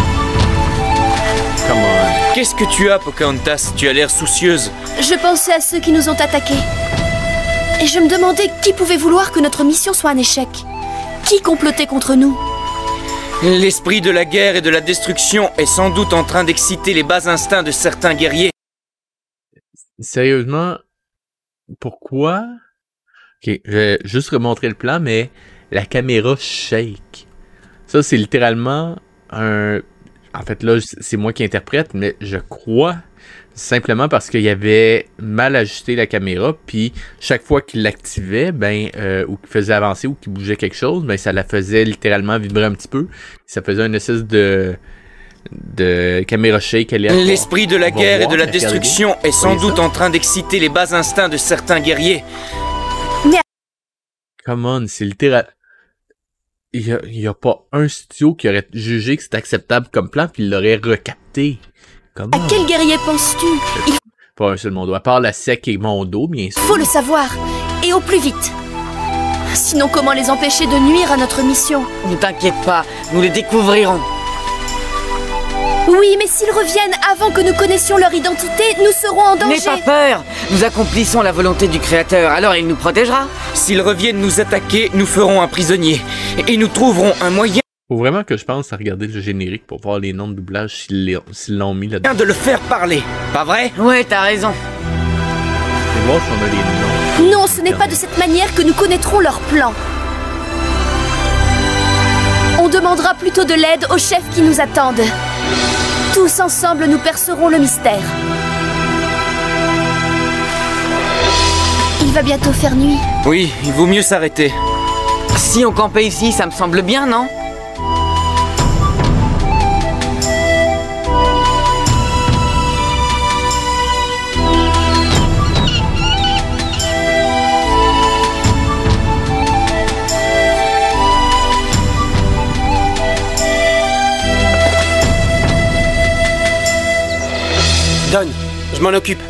[SPEAKER 1] Come on.
[SPEAKER 6] Qu'est-ce que tu as, Pocahontas? Tu as l'air soucieuse.
[SPEAKER 4] Je pensais à ceux qui nous ont attaqués. Et je me demandais qui pouvait vouloir que notre mission soit un échec. Qui complotait contre nous?
[SPEAKER 6] L'esprit de la guerre et de la destruction est sans doute en train d'exciter les bas instincts de certains guerriers.
[SPEAKER 1] Sérieusement, pourquoi? Ok, je vais juste remontrer le plan, mais la caméra shake. Ça, c'est littéralement un... En fait, là, c'est moi qui interprète, mais je crois simplement parce qu'il avait mal ajusté la caméra, puis chaque fois qu'il l'activait, ou qu'il faisait avancer ou qu'il bougeait quelque chose, ça la faisait littéralement vibrer un petit peu. Ça faisait une espèce de caméra shake.
[SPEAKER 6] L'esprit de la guerre et de la destruction est sans doute en train d'exciter les bas instincts de certains guerriers.
[SPEAKER 1] Come on, c'est littéral... Il y a pas un studio qui aurait jugé que c'était acceptable comme plan, puis il l'aurait recapté. Comment?
[SPEAKER 4] À quel guerrier penses-tu?
[SPEAKER 1] Pas un seul Mondo. À part la SEC et Mondo, bien sûr.
[SPEAKER 4] Faut le savoir. Et au plus vite. Sinon, comment les empêcher de nuire à notre mission?
[SPEAKER 10] Ne t'inquiète pas, nous les découvrirons.
[SPEAKER 4] Oui, mais s'ils reviennent avant que nous connaissions leur identité, nous serons en danger.
[SPEAKER 10] N'aie pas peur. Nous accomplissons la volonté du Créateur, alors il nous protégera.
[SPEAKER 6] S'ils reviennent nous attaquer, nous ferons un prisonnier. Et nous trouverons un moyen...
[SPEAKER 1] Faut vraiment que je pense à regarder le générique pour voir les noms de doublage s'ils l'ont mis là-dedans.
[SPEAKER 6] de le faire parler, pas vrai?
[SPEAKER 10] Ouais, t'as raison.
[SPEAKER 1] Et voir si on a les noms.
[SPEAKER 4] Non, ce n'est pas de cette manière que nous connaîtrons leur plan. On demandera plutôt de l'aide aux chefs qui nous attendent. Tous ensemble, nous percerons le mystère. Il va bientôt faire nuit.
[SPEAKER 6] Oui, il vaut mieux s'arrêter.
[SPEAKER 10] Si on campait ici, ça me semble bien, non?
[SPEAKER 7] Donne, je m'en occupe.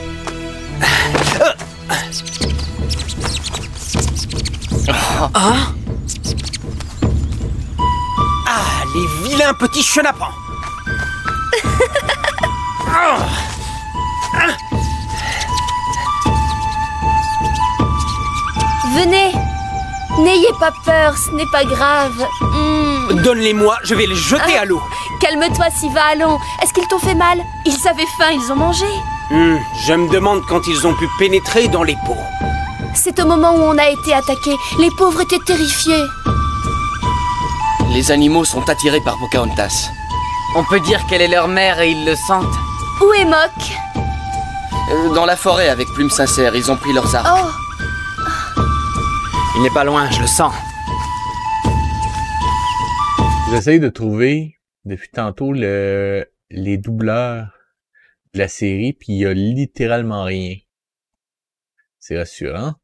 [SPEAKER 10] Ah,
[SPEAKER 7] les vilains petits chenapans.
[SPEAKER 4] Venez. N'ayez pas peur, ce n'est pas grave.
[SPEAKER 7] Donne-les-moi, je vais les jeter à l'eau.
[SPEAKER 4] Calme-toi, Siva, allons. Est-ce qu'ils t'ont fait mal? Ils avaient faim, ils ont mangé.
[SPEAKER 7] Je me demande quand ils ont pu pénétrer dans les pots.
[SPEAKER 4] C'est au moment où on a été attaqué. Les pauvres étaient terrifiés.
[SPEAKER 11] Les animaux sont attirés par Pocahontas.
[SPEAKER 10] on peut dire qu'elle est leur mère et ils le sentent.
[SPEAKER 4] Où est Mock?
[SPEAKER 11] Dans la forêt avec Plume Sincère, ils ont pris leurs arcs.
[SPEAKER 4] Oh.
[SPEAKER 5] Il n'est pas loin, je le sens.
[SPEAKER 1] J'essaye de trouver depuis tantôt les doubleurs de la série, puis il y a littéralement rien. C'est rassurant.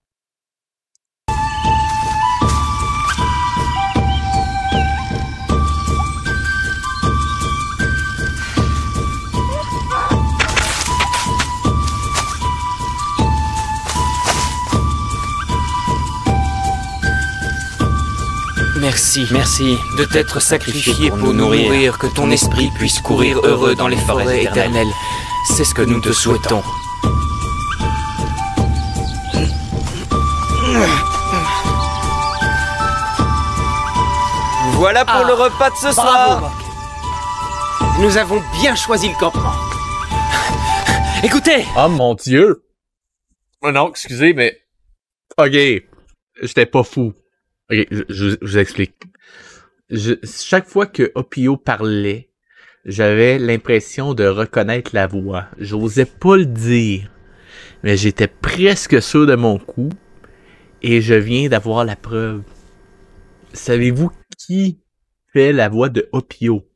[SPEAKER 6] Merci.
[SPEAKER 5] Merci
[SPEAKER 6] de t'être sacrifié pour nous nourrir, que ton esprit puisse courir heureux dans les forêts éternelles. C'est ce que nous te souhaitons. Voilà pour le repas de ce soir.
[SPEAKER 7] Mock. Nous avons bien choisi le campement.
[SPEAKER 6] Écoutez!
[SPEAKER 1] Oh mon Dieu! Oh non, excusez, mais... Ok, j'étais pas fou. Ok, je vous explique. Chaque fois que Opio parlait, j'avais l'impression de reconnaître la voix. J'osais pas le dire, mais j'étais presque sûr de mon coup, et je viens d'avoir la preuve. Savez-vous qui fait la voix de Opio?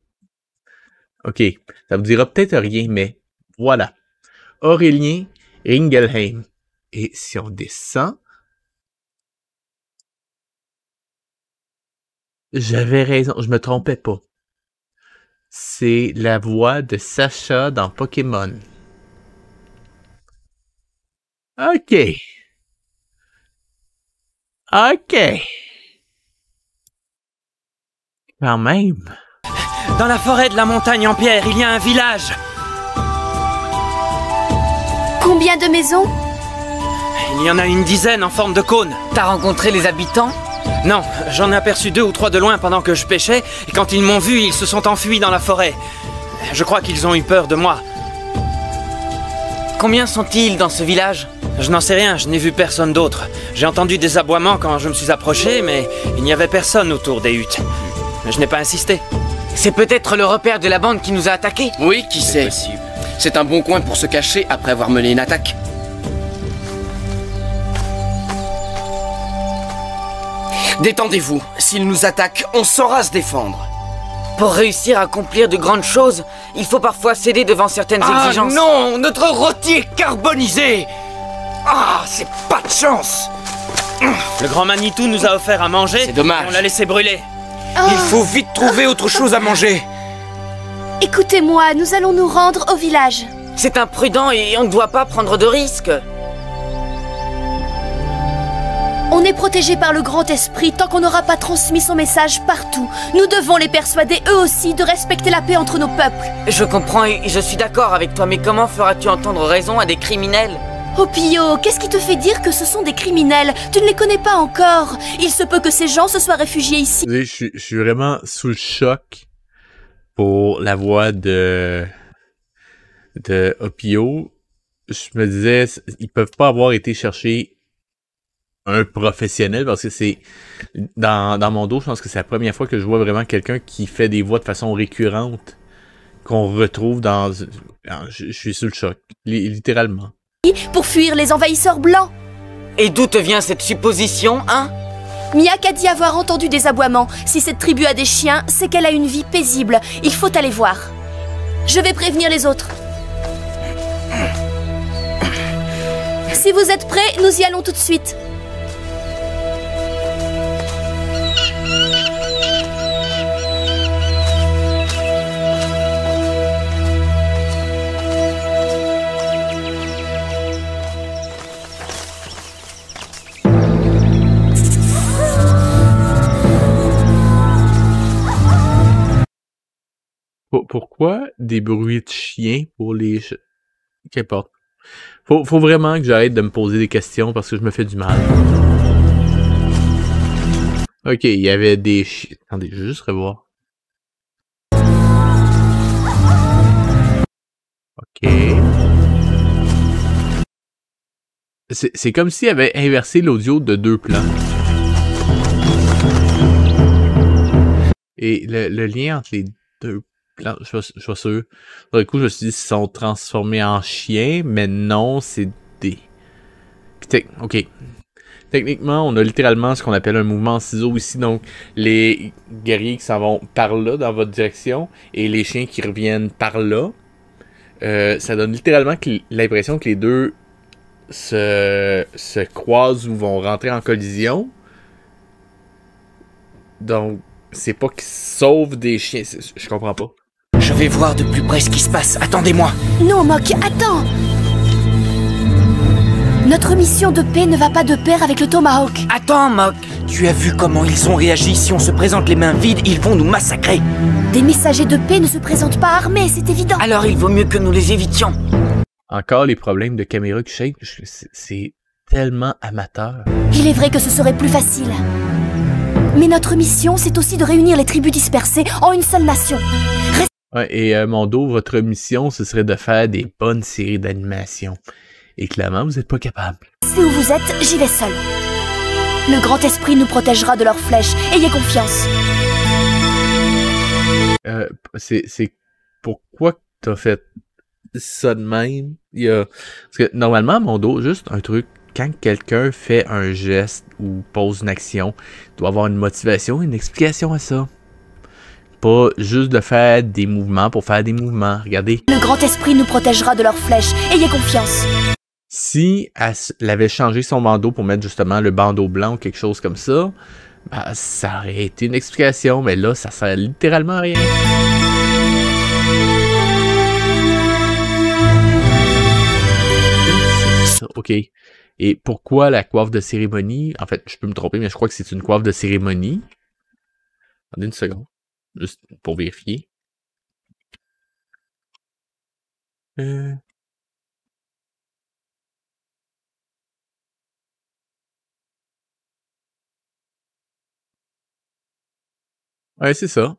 [SPEAKER 1] Ok, ça vous dira peut-être rien, mais voilà. Aurélien Ringelheim. Et si on descend... J'avais raison, je me trompais pas. C'est la voix de Sacha dans Pokémon. Ok. Ok. Quand même.
[SPEAKER 6] Dans la forêt de la montagne en pierre, il y a un village.
[SPEAKER 4] Combien de maisons?
[SPEAKER 6] Il y en a une dizaine en forme de cône.
[SPEAKER 10] T'as rencontré les habitants?
[SPEAKER 6] Non, j'en ai aperçu 2 ou 3 de loin pendant que je pêchais, et quand ils m'ont vu, ils se sont enfuis dans la forêt. Je crois qu'ils ont eu peur de moi.
[SPEAKER 10] Combien sont-ils dans ce village?
[SPEAKER 6] Je n'en sais rien, je n'ai vu personne d'autre. J'ai entendu des aboiements quand je me suis approché, mais il n'y avait personne autour des huttes. Je n'ai pas insisté.
[SPEAKER 10] C'est peut-être le repère de la bande qui nous a attaqués?
[SPEAKER 11] Oui, qui sait. C'est un bon coin pour se cacher après avoir mené une attaque. Détendez-vous. S'ils nous attaquent, on saura se défendre.
[SPEAKER 10] Pour réussir à accomplir de grandes choses, il faut parfois céder devant certaines exigences.
[SPEAKER 6] Non, notre rôti est carbonisé. Ah, c'est pas de chance. Le grand Manitou nous a offert à manger.
[SPEAKER 11] C'est dommage.
[SPEAKER 6] Et on l'a laissé brûler.
[SPEAKER 4] Oh.
[SPEAKER 6] Il faut vite trouver autre chose à manger.
[SPEAKER 4] Écoutez-moi, nous allons nous rendre au village.
[SPEAKER 10] C'est imprudent et on ne doit pas prendre de risques.
[SPEAKER 4] On est protégé par le grand esprit tant qu'on n'aura pas transmis son message partout. Nous devons les persuader eux aussi de respecter la paix entre nos peuples.
[SPEAKER 10] Je comprends et je suis d'accord avec toi, mais comment feras-tu entendre raison à des criminels?
[SPEAKER 4] Opio, qu'est-ce qui te fait dire que ce sont des criminels? Tu ne les connais pas encore. Il se peut que ces gens se soient réfugiés ici.
[SPEAKER 1] Je suis vraiment sous le choc pour la voix de Opio. Je me disais, ils peuvent pas avoir été chercher un professionnel parce que c'est dans mon dos, je pense que c'est la première fois que je vois vraiment quelqu'un qui fait des voix de façon récurrente qu'on retrouve dans... Je suis sous le choc, littéralement.
[SPEAKER 4] Pour fuir les envahisseurs blancs.
[SPEAKER 10] Et d'où te vient cette supposition, hein?
[SPEAKER 4] Miak a dit avoir entendu des aboiements. Si cette tribu a des chiens, c'est qu'elle a une vie paisible. Il faut aller voir. Je vais prévenir les autres. Si vous êtes prêts, nous y allons tout de suite.
[SPEAKER 1] Pourquoi des bruits de chiens pour les... Qu'importe. Faut vraiment que j'arrête de me poser des questions parce que je me fais du mal. Ok, il y avait des chiens... Attendez, je vais juste revoir. Ok. C'est comme s'il avait inversé l'audio de 2 plans. Et le lien entre les 2 plans, je suis sûr. Du coup, je me suis dit, ils sont transformés en chiens, mais non, c'est des... Ok. Techniquement, on a littéralement ce qu'on appelle un mouvement en ciseaux ici, donc les guerriers qui s'en vont par là, dans votre direction, et les chiens qui reviennent par là. Ça donne littéralement l'impression que les deux se croisent ou vont rentrer en collision. Donc, c'est pas qu'ils sauvent des chiens. Je comprends pas.
[SPEAKER 7] Je vais voir de plus près ce qui se passe. Attendez-moi.
[SPEAKER 4] Non, Mok, attends. Notre mission de paix ne va pas de pair avec le Tomahawk.
[SPEAKER 7] Attends, Mok. Tu as vu comment ils ont réagi? Si on se présente les mains vides, ils vont nous massacrer.
[SPEAKER 4] Des messagers de paix ne se présentent pas armés, c'est évident.
[SPEAKER 10] Alors il vaut mieux que nous les évitions.
[SPEAKER 1] Encore les problèmes de caméra qui shake. C'est tellement amateur.
[SPEAKER 4] Il est vrai que ce serait plus facile. Mais notre mission, c'est aussi de réunir les tribus dispersées en une seule nation.
[SPEAKER 1] Ouais, et Mondo, votre mission, ce serait de faire des bonnes séries d'animation. Et clairement, vous n'êtes pas capable.
[SPEAKER 4] C'est où vous êtes, j'y vais seul. Le grand esprit nous protégera de leurs flèches. Ayez confiance.
[SPEAKER 1] C'est pourquoi t'as fait ça de même? Parce que normalement, Mondo, juste un truc, quand quelqu'un fait un geste ou pose une action, il doit avoir une motivation, une explication à ça. Pas juste de faire des mouvements pour faire des mouvements. Regardez.
[SPEAKER 4] Le grand esprit nous protégera de leurs flèches. Ayez confiance.
[SPEAKER 1] Si elle avait changé son bandeau pour mettre justement le bandeau blanc ou quelque chose comme ça, ben, ça aurait été une explication, mais là, ça sert littéralement à rien. Ok. Et pourquoi la coiffe de cérémonie? En fait, je peux me tromper, mais je crois que c'est une coiffe de cérémonie. Attendez une seconde. Juste pour vérifier. Ouais, c'est ça.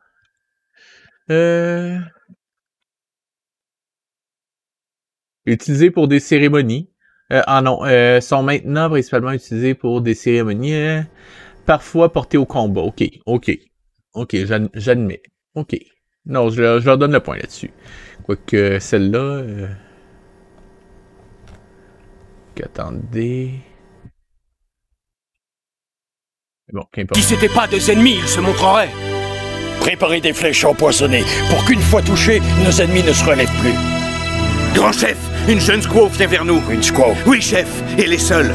[SPEAKER 1] Utilisé pour des cérémonies. Ah non, sont maintenant principalement utilisés pour des cérémonies. Parfois portées au combat. Ok, j'admets. Ok. Non, je leur donne le point là-dessus. Quoique celle-là... Attendez... Bon, qu'importe.
[SPEAKER 13] Si c'était pas des ennemis, ils se montreraient. Préparez des flèches empoisonnées pour qu'une fois touchés, nos ennemis ne se relèvent plus.
[SPEAKER 8] Grand chef, une jeune squaw vient vers nous.
[SPEAKER 13] Une squaw?
[SPEAKER 8] Oui, chef, et les seuls.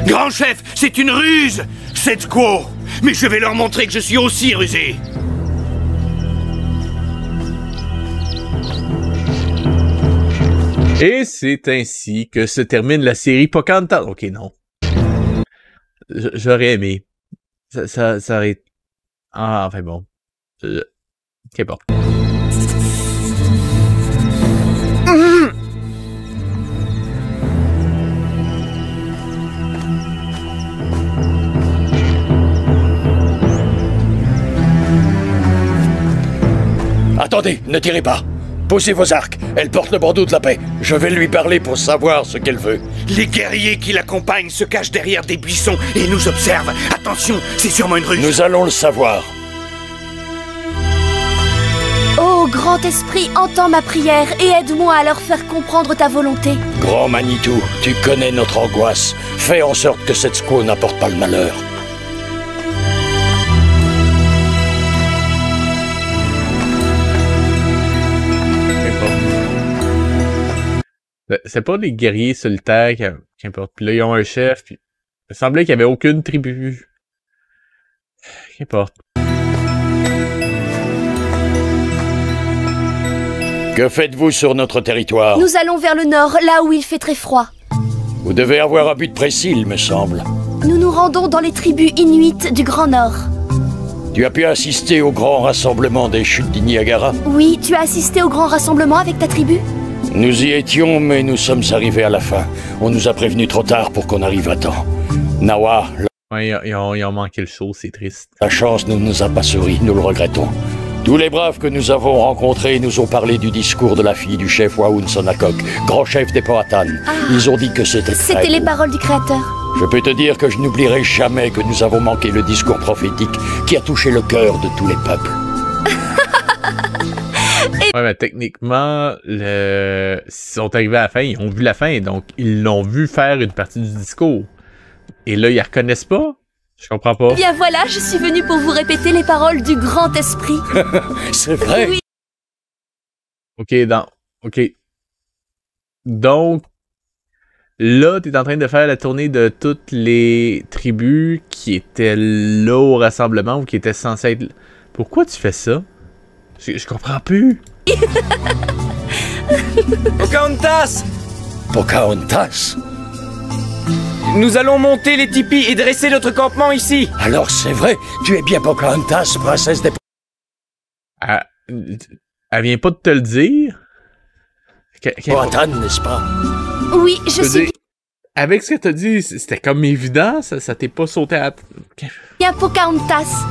[SPEAKER 8] Grand chef, c'est une ruse, cette squaw. Mais je vais leur montrer que je suis aussi rusé.
[SPEAKER 1] Et c'est ainsi que se termine la série Pocahontas. Ok, non. J'aurais aimé. Ça aurait... Ah, enfin bon. Ok, bon.
[SPEAKER 13] Attendez, ne tirez pas. Posez vos arcs. Elle porte le bandeau de la paix. Je vais lui parler pour savoir ce qu'elle veut.
[SPEAKER 8] Les guerriers qui l'accompagnent se cachent derrière des buissons et nous observent. Attention, c'est sûrement une ruse.
[SPEAKER 13] Nous allons le savoir.
[SPEAKER 4] Ô grand esprit, entends ma prière et aide-moi à leur faire comprendre ta volonté.
[SPEAKER 13] Grand Manitou, tu connais notre angoisse. Fais en sorte que cette squaw n'apporte pas le malheur.
[SPEAKER 1] C'est pas des guerriers solitaires qui importent. Puis là, ils ont un chef, puis il semblait qu'il n'y avait aucune tribu. Qu'importe.
[SPEAKER 13] Que faites-vous sur notre territoire?
[SPEAKER 4] Nous allons vers le nord, là où il fait très froid.
[SPEAKER 13] Vous devez avoir un but précis, il me semble.
[SPEAKER 4] Nous nous rendons dans les tribus inuites du Grand Nord.
[SPEAKER 13] Tu as pu assister au grand rassemblement des chutes du Niagara?
[SPEAKER 4] Oui, tu as assisté au grand rassemblement avec ta tribu?
[SPEAKER 13] Nous y étions, mais nous sommes arrivés à la fin. On nous a prévenus trop tard pour qu'on arrive à temps. Nawa...
[SPEAKER 1] Ouais, ils ont manqué le show, c'est triste.
[SPEAKER 13] La chance ne nous a pas souri, nous le regrettons. Tous les braves que nous avons rencontrés nous ont parlé du discours de la fille du chef Waoun Sonakok, grand chef des Powhatan. Ah, ils ont dit que c'était très
[SPEAKER 4] C'était les
[SPEAKER 13] beau.
[SPEAKER 4] paroles du Créateur.
[SPEAKER 13] Je peux te dire que je n'oublierai jamais que nous avons manqué le discours prophétique qui a touché le cœur de tous les peuples.
[SPEAKER 1] Ouais, mais techniquement, ils sont arrivés à la fin, ils ont vu la fin, donc ils l'ont vu faire une partie du discours. Et là, ils la reconnaissent pas? Je comprends pas.
[SPEAKER 4] Bien voilà, je suis venue pour vous répéter les paroles du grand esprit.
[SPEAKER 13] C'est vrai?
[SPEAKER 4] Oui.
[SPEAKER 1] Ok, donc, là, t'es en train de faire la tournée de toutes les tribus qui étaient là au rassemblement ou qui étaient censées être... Pourquoi tu fais ça? Je comprends plus.
[SPEAKER 6] Pocahontas!
[SPEAKER 13] Pocahontas?
[SPEAKER 6] Nous allons monter les tipis et dresser notre campement ici.
[SPEAKER 13] Alors c'est vrai, tu es bien Pocahontas, princesse des...
[SPEAKER 1] Elle vient pas de te le dire?
[SPEAKER 13] Powhatan, n'est-ce pas?
[SPEAKER 4] Oui, je suis...
[SPEAKER 1] Dire, avec ce que t'as dit, c'était comme évident, ça t'est pas sauté à...
[SPEAKER 4] Bien Pocahontas.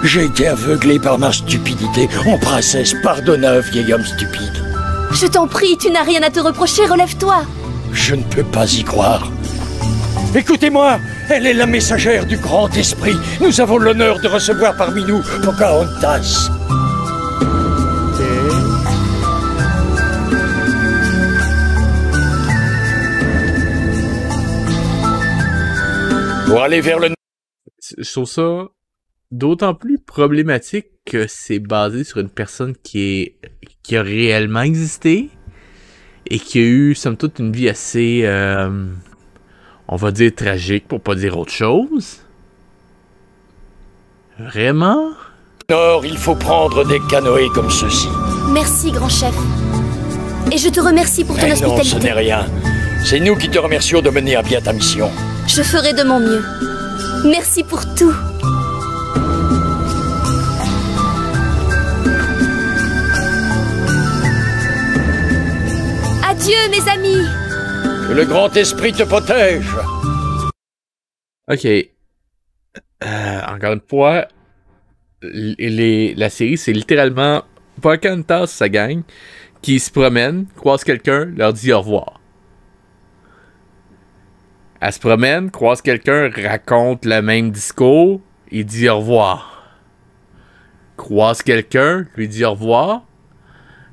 [SPEAKER 13] J'ai été aveuglé par ma stupidité. Oh, princesse, pardonne un vieil homme stupide.
[SPEAKER 4] Je t'en prie, tu n'as rien à te reprocher, relève-toi.
[SPEAKER 13] Je ne peux pas y croire. Écoutez-moi, elle est la messagère du grand esprit. Nous avons l'honneur de recevoir parmi nous Pocahontas. Pour aller vers le...
[SPEAKER 1] Je trouve ça d'autant plus problématique que c'est basé sur une personne qui a réellement existé et qui a eu, somme toute, une vie assez, on va dire, tragique, pour pas dire autre chose. Vraiment?
[SPEAKER 13] Nord, il faut prendre des canoës comme ceux-ci.
[SPEAKER 4] Merci, grand chef. Et je te remercie pour ton hospitalité.
[SPEAKER 13] Non, ce n'est rien. C'est nous qui te remercions de mener à bien ta mission.
[SPEAKER 4] Je ferai de mon mieux. Merci pour tout. Adieu, mes amis.
[SPEAKER 13] Que le grand esprit te protège.
[SPEAKER 1] Ok. Encore une fois, la série, c'est littéralement Pocahontas, sa gang, qui se promène, croise quelqu'un, leur dit au revoir. Elle se promène, croise quelqu'un, raconte le même discours, il dit au revoir. Croise quelqu'un, lui dit au revoir.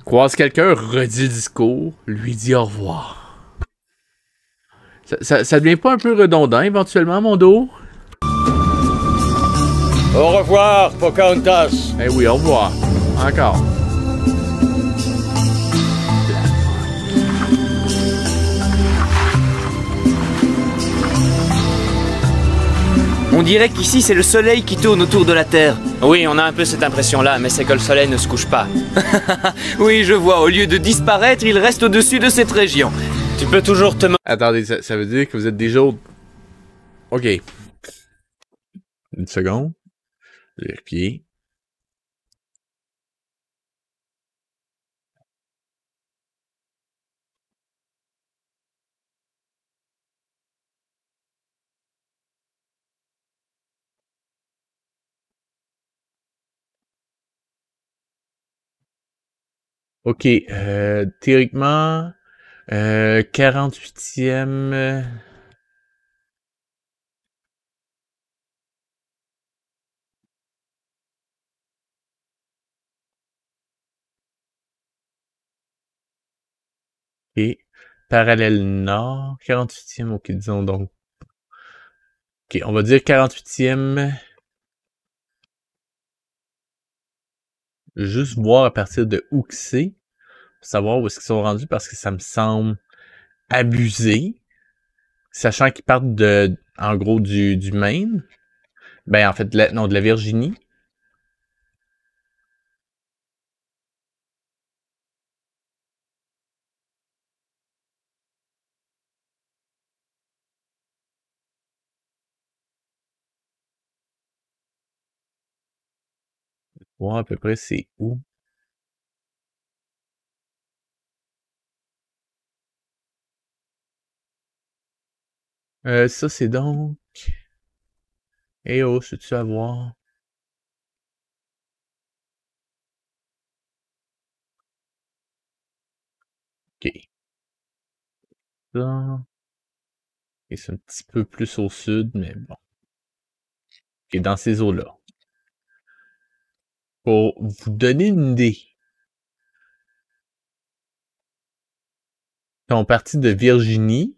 [SPEAKER 1] Croise quelqu'un, redit le discours, lui dit au revoir. Ça devient pas un peu redondant éventuellement, mon dos?
[SPEAKER 13] Au revoir, Pocahontas.
[SPEAKER 1] Eh oui, au revoir. Encore.
[SPEAKER 6] On dirait qu'ici c'est le soleil qui tourne autour de la Terre.
[SPEAKER 5] Oui, on a un peu cette impression-là, mais c'est que le soleil ne se couche pas.
[SPEAKER 6] Oui, je vois, au lieu de disparaître, il reste au-dessus de cette région.
[SPEAKER 5] Tu peux toujours te...
[SPEAKER 1] Attendez, ça veut dire que vous êtes déjà au... Ok. Une seconde. Vérifier. Ok, théoriquement, 48e... Ok, parallèle nord, 48e, ok, disons donc. Ok, on va dire 48e. Juste voir à partir de où que c'est, pour savoir où est-ce qu'ils sont rendus, parce que ça me semble abusé. Sachant qu'ils partent de, en gros, du Maine. Ben, en fait, non, de la Virginie. Voir à peu près c'est où. Ça, c'est donc... Eh oh, c'est-tu à voir? Ok. Ça... Et c'est un petit peu plus au sud, mais bon. Ok, dans ces eaux-là. Pour vous donner une idée. Ils sont partis de Virginie.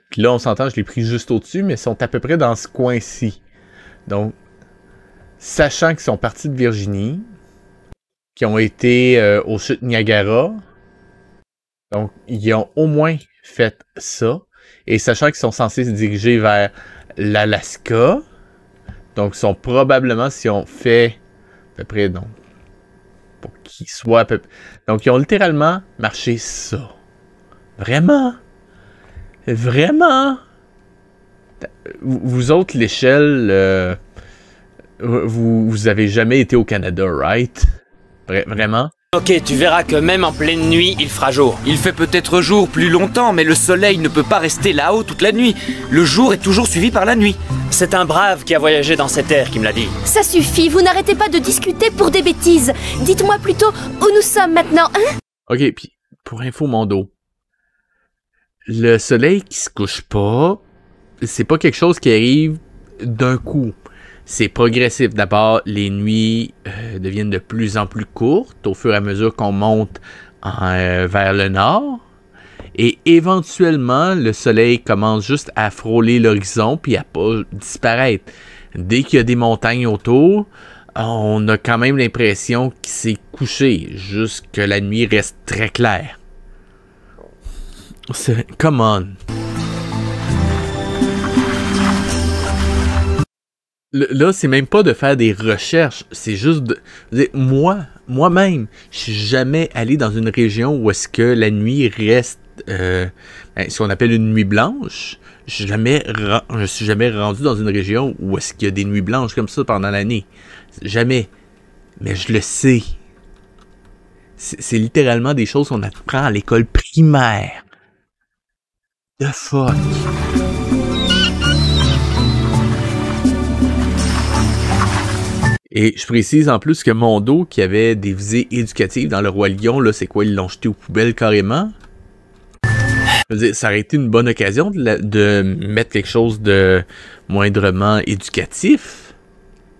[SPEAKER 1] Puis là, on s'entend, je l'ai pris juste au-dessus, mais ils sont à peu près dans ce coin-ci. Donc, sachant qu'ils sont partis de Virginie, qui ont été au chutes Niagara, donc ils ont au moins fait ça. Et sachant qu'ils sont censés se diriger vers l'Alaska, donc ils sont probablement, si on fait à peu près, donc, pour qu'ils soient à peu près... Donc, ils ont littéralement marché ça. Vraiment? Vraiment? Vous autres, l'échelle, vous avez jamais été au Canada, right? Vraiment?
[SPEAKER 5] Ok, tu verras que même en pleine nuit, il fera jour.
[SPEAKER 6] Il fait peut-être jour plus longtemps, mais le soleil ne peut pas rester là-haut toute la nuit. Le jour est toujours suivi par la nuit.
[SPEAKER 5] C'est un brave qui a voyagé dans cette terre qui me l'a dit.
[SPEAKER 4] Ça suffit, vous n'arrêtez pas de discuter pour des bêtises. Dites-moi plutôt où nous sommes maintenant, hein?
[SPEAKER 1] Ok, puis pour info, Mondo, le soleil qui se couche pas, c'est pas quelque chose qui arrive d'un coup. C'est progressif. D'abord, les nuits deviennent de plus en plus courtes au fur et à mesure qu'on monte vers le nord. Et éventuellement, le soleil commence juste à frôler l'horizon puis à pas disparaître. Dès qu'il y a des montagnes autour, on a quand même l'impression qu'il s'est couché, juste que la nuit reste très claire. Come on. Là, c'est même pas de faire des recherches, c'est juste de... Moi-même, je suis jamais allé dans une région où est-ce que la nuit reste, ce qu'on appelle une nuit blanche. Je suis jamais rendu dans une région où est-ce qu'il y a des nuits blanches comme ça pendant l'année. Jamais. Mais je le sais. C'est littéralement des choses qu'on apprend à l'école primaire. The fuck. Et je précise en plus que Mondo, qui avait des visées éducatives dans le Roi Lion, là, c'est quoi, ils l'ont jeté aux poubelles carrément? Je veux dire, ça aurait été une bonne occasion de mettre quelque chose de moindrement éducatif.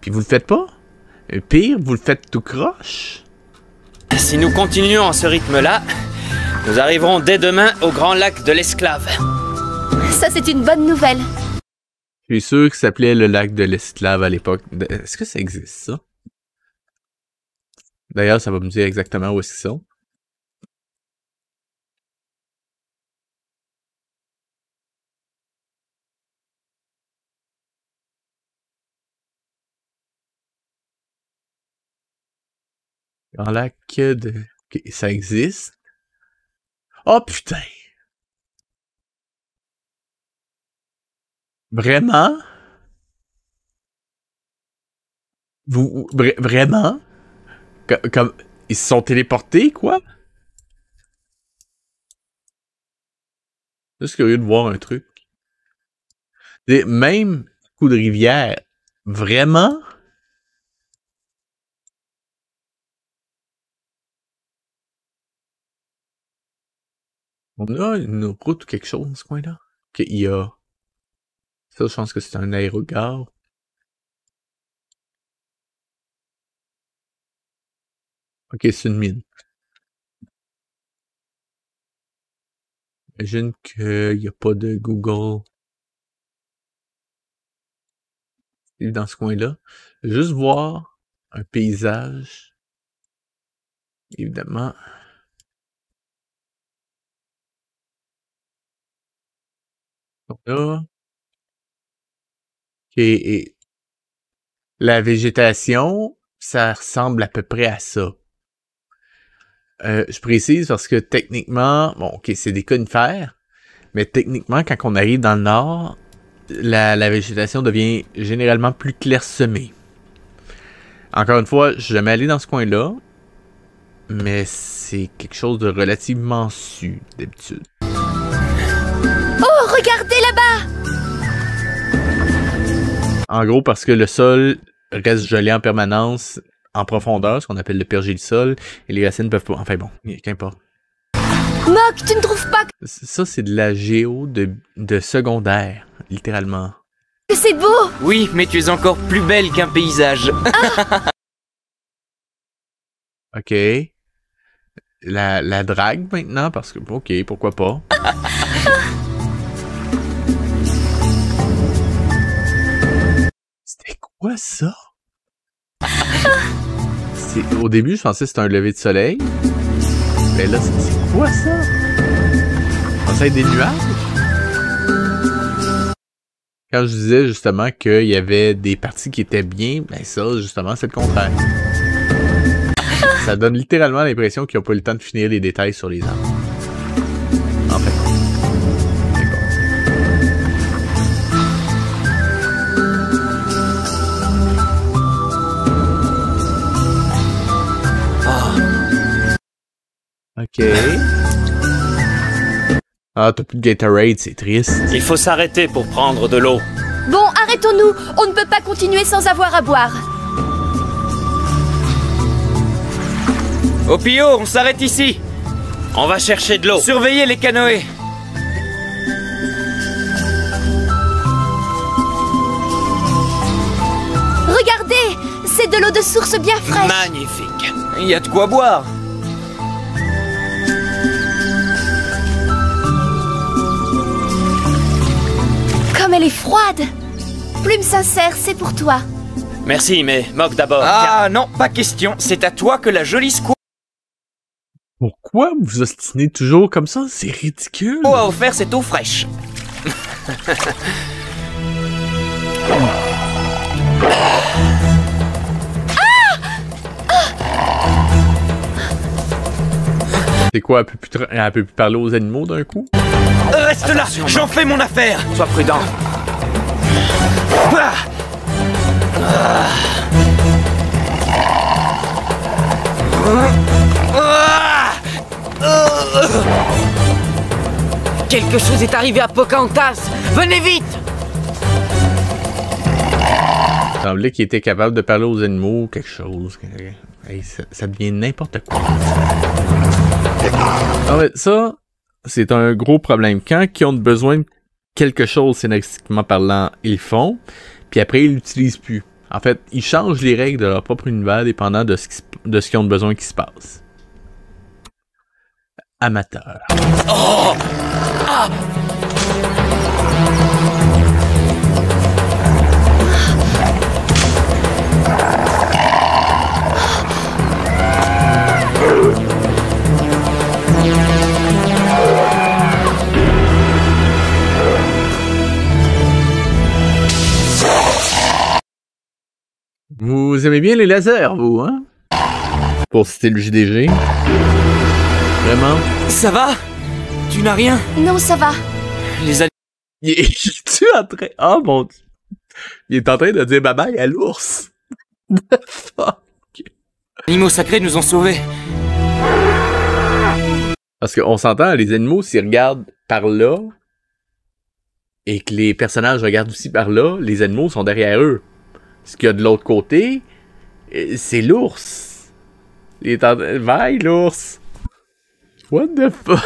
[SPEAKER 1] Puis vous le faites pas? Pire, vous le faites tout croche?
[SPEAKER 5] Si nous continuons en ce rythme-là, nous arriverons dès demain au grand lac de l'Esclave.
[SPEAKER 4] Ça, c'est une bonne nouvelle.
[SPEAKER 1] Je suis sûr que ça s'appelait le lac de l'Esclave à l'époque. Est-ce que ça existe, ça? D'ailleurs, ça va me dire exactement où est-ce qu'ils sont. Grand lac de... Ok, ça existe. Oh putain! Vraiment? Vraiment? Comme ils se sont téléportés, quoi? Juste curieux de voir un truc. Même coup de rivière, vraiment? On a une route ou quelque chose dans ce coin-là? Il y a... Ça, je pense que c'est un aérogare. Ok, c'est une mine. J'imagine qu'il n'y a pas de Google dans ce coin-là. Juste voir un paysage. Évidemment. Donc là. Et la végétation, ça ressemble à peu près à ça. Je précise parce que techniquement, bon, ok, c'est des conifères, mais techniquement, quand on arrive dans le nord, la végétation devient généralement plus clairsemée. Encore une fois, je suis jamais allé dans ce coin-là, mais c'est quelque chose de relativement sud d'habitude.
[SPEAKER 4] Oh, regardez là-bas!
[SPEAKER 1] En gros, parce que le sol reste gelé en permanence, en profondeur, ce qu'on appelle le pergélisol, et les racines peuvent pas... Enfin bon, qu'importe.
[SPEAKER 4] Mok, tu ne trouves pas que
[SPEAKER 1] Ça, c'est de la géo de secondaire, littéralement.
[SPEAKER 4] c'est beau?
[SPEAKER 6] Oui, mais tu es encore plus belle qu'un paysage.
[SPEAKER 4] Ah.
[SPEAKER 1] Ok. La drague maintenant, parce que... Ok, pourquoi pas. C'était quoi ça? Au début, je pensais que c'était un lever de soleil. Mais là, c'est quoi ça? Ça être des nuages? Quand je disais justement qu'il y avait des parties qui étaient bien, ben ça, justement, c'est le contraire. Ça donne littéralement l'impression qu'ils n'ont pas eu le temps de finir les détails sur les arbres. En fait. Ok. Ah, t'as plus de Gatorade, c'est triste.
[SPEAKER 5] Il faut s'arrêter pour prendre de l'eau.
[SPEAKER 4] Bon, arrêtons-nous. On ne peut pas continuer sans avoir à boire.
[SPEAKER 6] Au Pio, on s'arrête ici.
[SPEAKER 5] On va chercher de l'eau.
[SPEAKER 6] Surveillez les canoës.
[SPEAKER 4] Regardez, c'est de l'eau de source bien fraîche.
[SPEAKER 5] Magnifique.
[SPEAKER 6] Il y a de quoi boire.
[SPEAKER 4] Comme elle est froide. Plume sincère, c'est pour toi.
[SPEAKER 5] Merci, mais Mok d'abord.
[SPEAKER 6] Ah non, pas question. C'est à toi que la jolie squaw
[SPEAKER 1] Pourquoi vous vous ostinez toujours comme ça? C'est ridicule.
[SPEAKER 6] a offert cette eau fraîche.
[SPEAKER 1] C'est quoi, elle peut plus parler aux animaux d'un coup?
[SPEAKER 6] Reste là, j'en fais mon affaire.
[SPEAKER 7] Sois prudent.
[SPEAKER 6] Ah.
[SPEAKER 10] Quelque chose est arrivé à Pocahontas. Venez vite!
[SPEAKER 1] Il semblait qu'il était capable de parler aux animaux ou quelque chose. Hey, ça devient n'importe quoi. Non, mais ça, c'est un gros problème. Quand ils ont besoin de quelque chose scénaristiquement parlant, ils le font, puis après, ils l'utilisent plus. En fait, ils changent les règles de leur propre univers dépendant de ce qu'ils ont besoin qu'il se passe. Amateur.
[SPEAKER 6] Oh! Ah!
[SPEAKER 1] Vous aimez bien les lasers, vous, hein? pour citer le JDG. Vraiment.
[SPEAKER 6] Ça va? Tu n'as rien?
[SPEAKER 4] Non, ça va.
[SPEAKER 6] Les animaux...
[SPEAKER 1] Es-tu en train... Oh mon Dieu. Il est en train de dire bye-bye à l'ours. The fuck?
[SPEAKER 6] Les animaux sacrés nous ont sauvés.
[SPEAKER 1] Parce qu'on s'entend, les animaux, s'ils regardent par là, et que les personnages regardent aussi par là, les animaux sont derrière eux. Ce qu'il y a de l'autre côté, c'est l'ours. Il est en train... Bye, l'ours. What the fuck?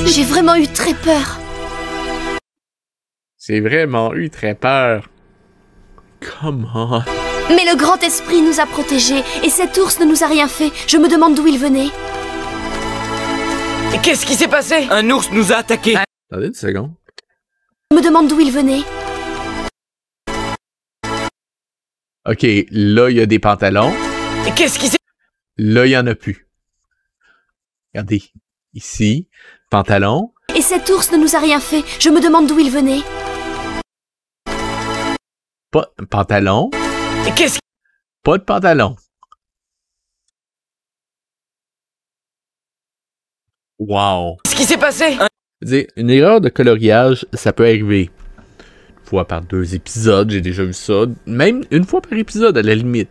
[SPEAKER 4] J'ai vraiment eu très peur.
[SPEAKER 1] J'ai vraiment eu très peur. Come on.
[SPEAKER 4] Mais le grand esprit nous a protégés, et cet ours ne nous a rien fait. Je me demande d'où il venait.
[SPEAKER 10] Qu'est-ce qui s'est passé?
[SPEAKER 6] Un ours nous a attaqués.
[SPEAKER 1] Attendez une seconde.
[SPEAKER 4] Je me demande d'où il venait.
[SPEAKER 1] Ok, là, il y a des pantalons.
[SPEAKER 10] Qu'est-ce qui s'est...
[SPEAKER 1] Là, il y en a plus. Regardez. Ici, pantalon.
[SPEAKER 4] Et cet ours ne nous a rien fait. Je me demande d'où il venait.
[SPEAKER 1] Pas pantalon.
[SPEAKER 10] Qu'est-ce...
[SPEAKER 1] Pas de pantalon. Wow.
[SPEAKER 10] Qu'est-ce qui s'est passé?
[SPEAKER 1] Je veux dire, une erreur de coloriage, ça peut arriver. Une fois par 2 épisodes, j'ai déjà vu ça. Même une fois par épisode, à la limite.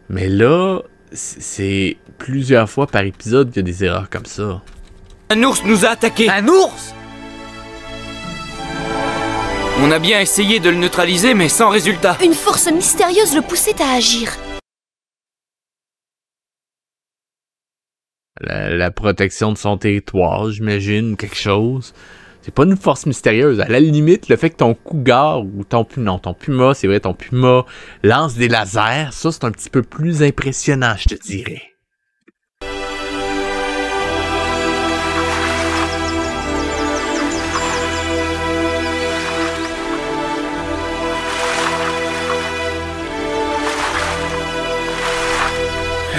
[SPEAKER 1] Mais là, c'est plusieurs fois par épisode qu'il y a des erreurs comme ça.
[SPEAKER 6] Un ours nous a attaqués.
[SPEAKER 10] Un ours?
[SPEAKER 6] On a bien essayé de le neutraliser, mais sans résultat.
[SPEAKER 4] Une force mystérieuse le poussait à agir.
[SPEAKER 1] La protection de son territoire, j'imagine, quelque chose. C'est pas une force mystérieuse. À la limite, le fait que ton cougar ou ton puma, c'est vrai, ton puma lance des lasers, ça, c'est un petit peu plus impressionnant, je te dirais.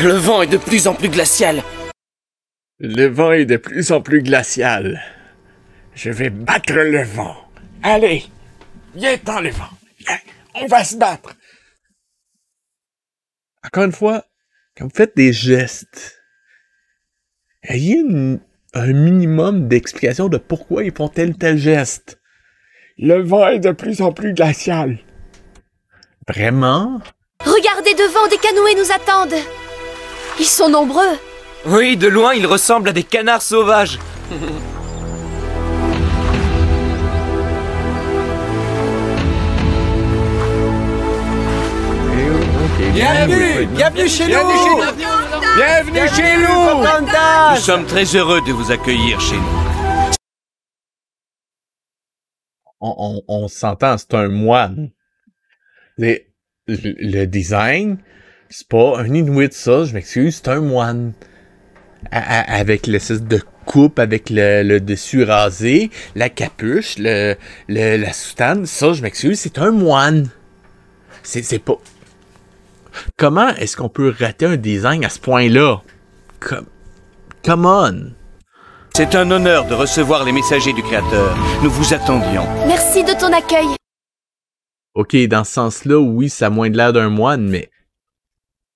[SPEAKER 6] Le vent est de plus en plus glacial.
[SPEAKER 1] Le vent est de plus en plus glacial. Je vais battre le vent. Allez, viens dans le vent. Viens, on va se battre. Encore une fois, quand vous faites des gestes, ayez un minimum d'explication de pourquoi ils font tel ou tel geste. Le vent est de plus en plus glacial. Vraiment?
[SPEAKER 4] Regardez devant, des canoës nous attendent. Ils sont nombreux.
[SPEAKER 6] Oui, de loin, ils ressemblent à des canards sauvages.
[SPEAKER 7] Bienvenue chez nous.
[SPEAKER 8] Bienvenue chez nous.
[SPEAKER 7] Pocahontas.
[SPEAKER 8] Nous sommes très heureux de vous accueillir chez nous.
[SPEAKER 1] On s'entend, c'est un moine. Le design, c'est pas un Inuit, ça, je m'excuse, c'est un moine. Avec l'espèce de coupe, avec le dessus rasé, la capuche, la soutane, ça, je m'excuse, c'est un moine. C'est pas... Comment est-ce qu'on peut rater un design à ce point-là? Come on!
[SPEAKER 8] C'est un honneur de recevoir les messagers du Créateur. Nous vous attendions.
[SPEAKER 4] Merci de ton accueil.
[SPEAKER 1] Ok, dans ce sens-là, oui, ça a moins de l'air d'un moine, mais...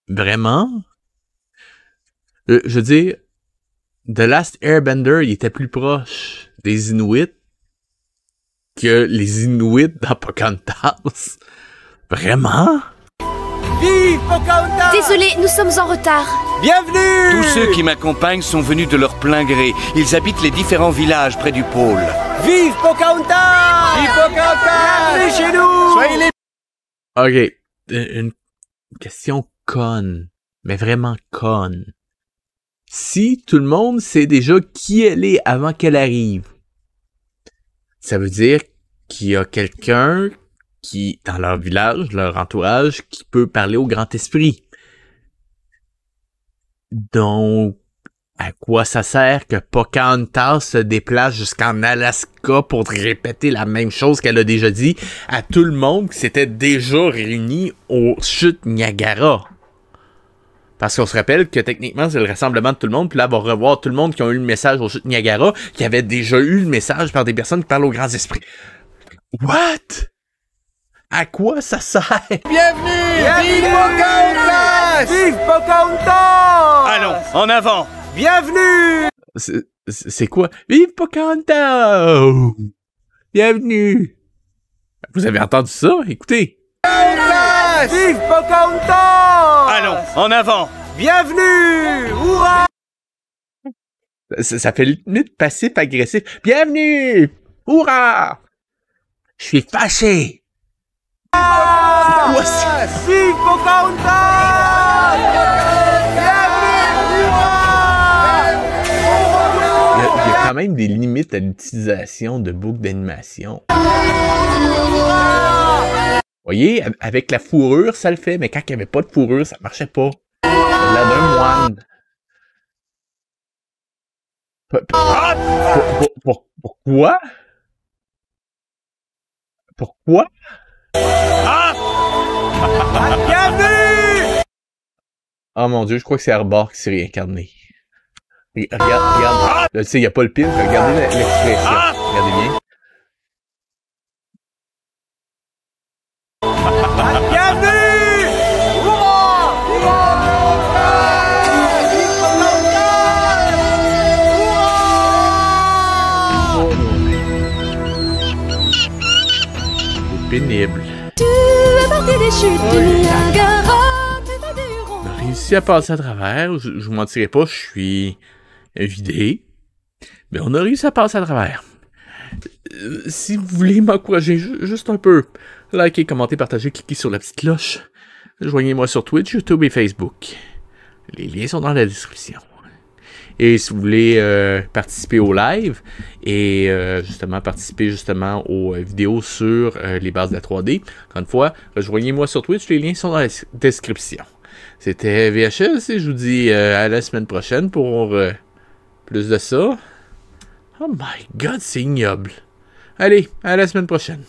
[SPEAKER 1] Vraiment? Je veux dire, The Last Airbender, il était plus proche des Inuits que les Inuits dans Pocahontas. Vraiment?
[SPEAKER 7] Vive Pocahontas!
[SPEAKER 4] Désolé, nous sommes en retard.
[SPEAKER 7] Bienvenue!
[SPEAKER 8] Tous ceux qui m'accompagnent sont venus de leur plein gré. Ils habitent les différents villages près du pôle.
[SPEAKER 7] Vive Pocahontas! Vive Pocahontas! Bienvenue chez nous! Soyez les...
[SPEAKER 1] Ok, une question conne, mais vraiment conne. Si tout le monde sait déjà qui elle est avant qu'elle arrive, ça veut dire qu'il y a quelqu'un qui, dans leur village, leur entourage, qui peut parler au grand esprit. Donc, à quoi ça sert que Pocahontas se déplace jusqu'en Alaska pour répéter la même chose qu'elle a déjà dit à tout le monde qui s'était déjà réuni aux chutes Niagara? Parce qu'on se rappelle que techniquement, c'est le rassemblement de tout le monde, puis là, on va revoir tout le monde qui ont eu le message aux chutes Niagara, qui avait déjà eu le message par des personnes qui parlent aux grands esprits. What? À quoi ça sert?
[SPEAKER 7] Bienvenue! Vive Pocahontas!
[SPEAKER 15] Vive Pocahontas!
[SPEAKER 8] Allons, en avant!
[SPEAKER 15] Bienvenue!
[SPEAKER 1] C'est quoi? Vive Pocahontas! Bienvenue! Vous avez entendu ça? Écoutez!
[SPEAKER 15] Vive Pocahontas!
[SPEAKER 8] Allons, en avant!
[SPEAKER 15] Bienvenue! Hurrah!
[SPEAKER 1] Ça fait limite passif-agressif. Bienvenue! Hurrah! Je suis fâché!
[SPEAKER 15] Vive Pocahontas! Bienvenue! Hurrah!
[SPEAKER 1] Il y a quand même des limites à l'utilisation de boucles d'animation. Vous voyez, avec la fourrure, ça le fait, mais quand il n'y avait pas de fourrure, ça marchait pas. Ça a l'air d'un moine. Pourquoi? Pourquoi?
[SPEAKER 15] Bienvenue!
[SPEAKER 1] Oh mon Dieu, je crois que c'est Arbor qui s'est réincarné. Regarde. Là, tu sais, il n'y a pas le pin, regardez l'expression. Regardez bien.
[SPEAKER 15] Bienvenue!
[SPEAKER 1] C'est pénible.
[SPEAKER 4] Tu es parti des chutes du Niagara.
[SPEAKER 1] On a réussi à passer à travers. Je vous mentirai pas, je suis vidé. Mais on a réussi à passer à travers. Si vous voulez m'encourager juste un peu, likez, commentez, partagez, cliquez sur la petite cloche. Joignez-moi sur Twitch, YouTube et Facebook. Les liens sont dans la description. Et si vous voulez participer au live et justement participer aux vidéos sur les bases de la 3D, encore une fois, rejoignez-moi sur Twitch, les liens sont dans la description. C'était VHS et je vous dis à la semaine prochaine pour plus de ça. Oh my god, c'est ignoble. Allez, à la semaine prochaine.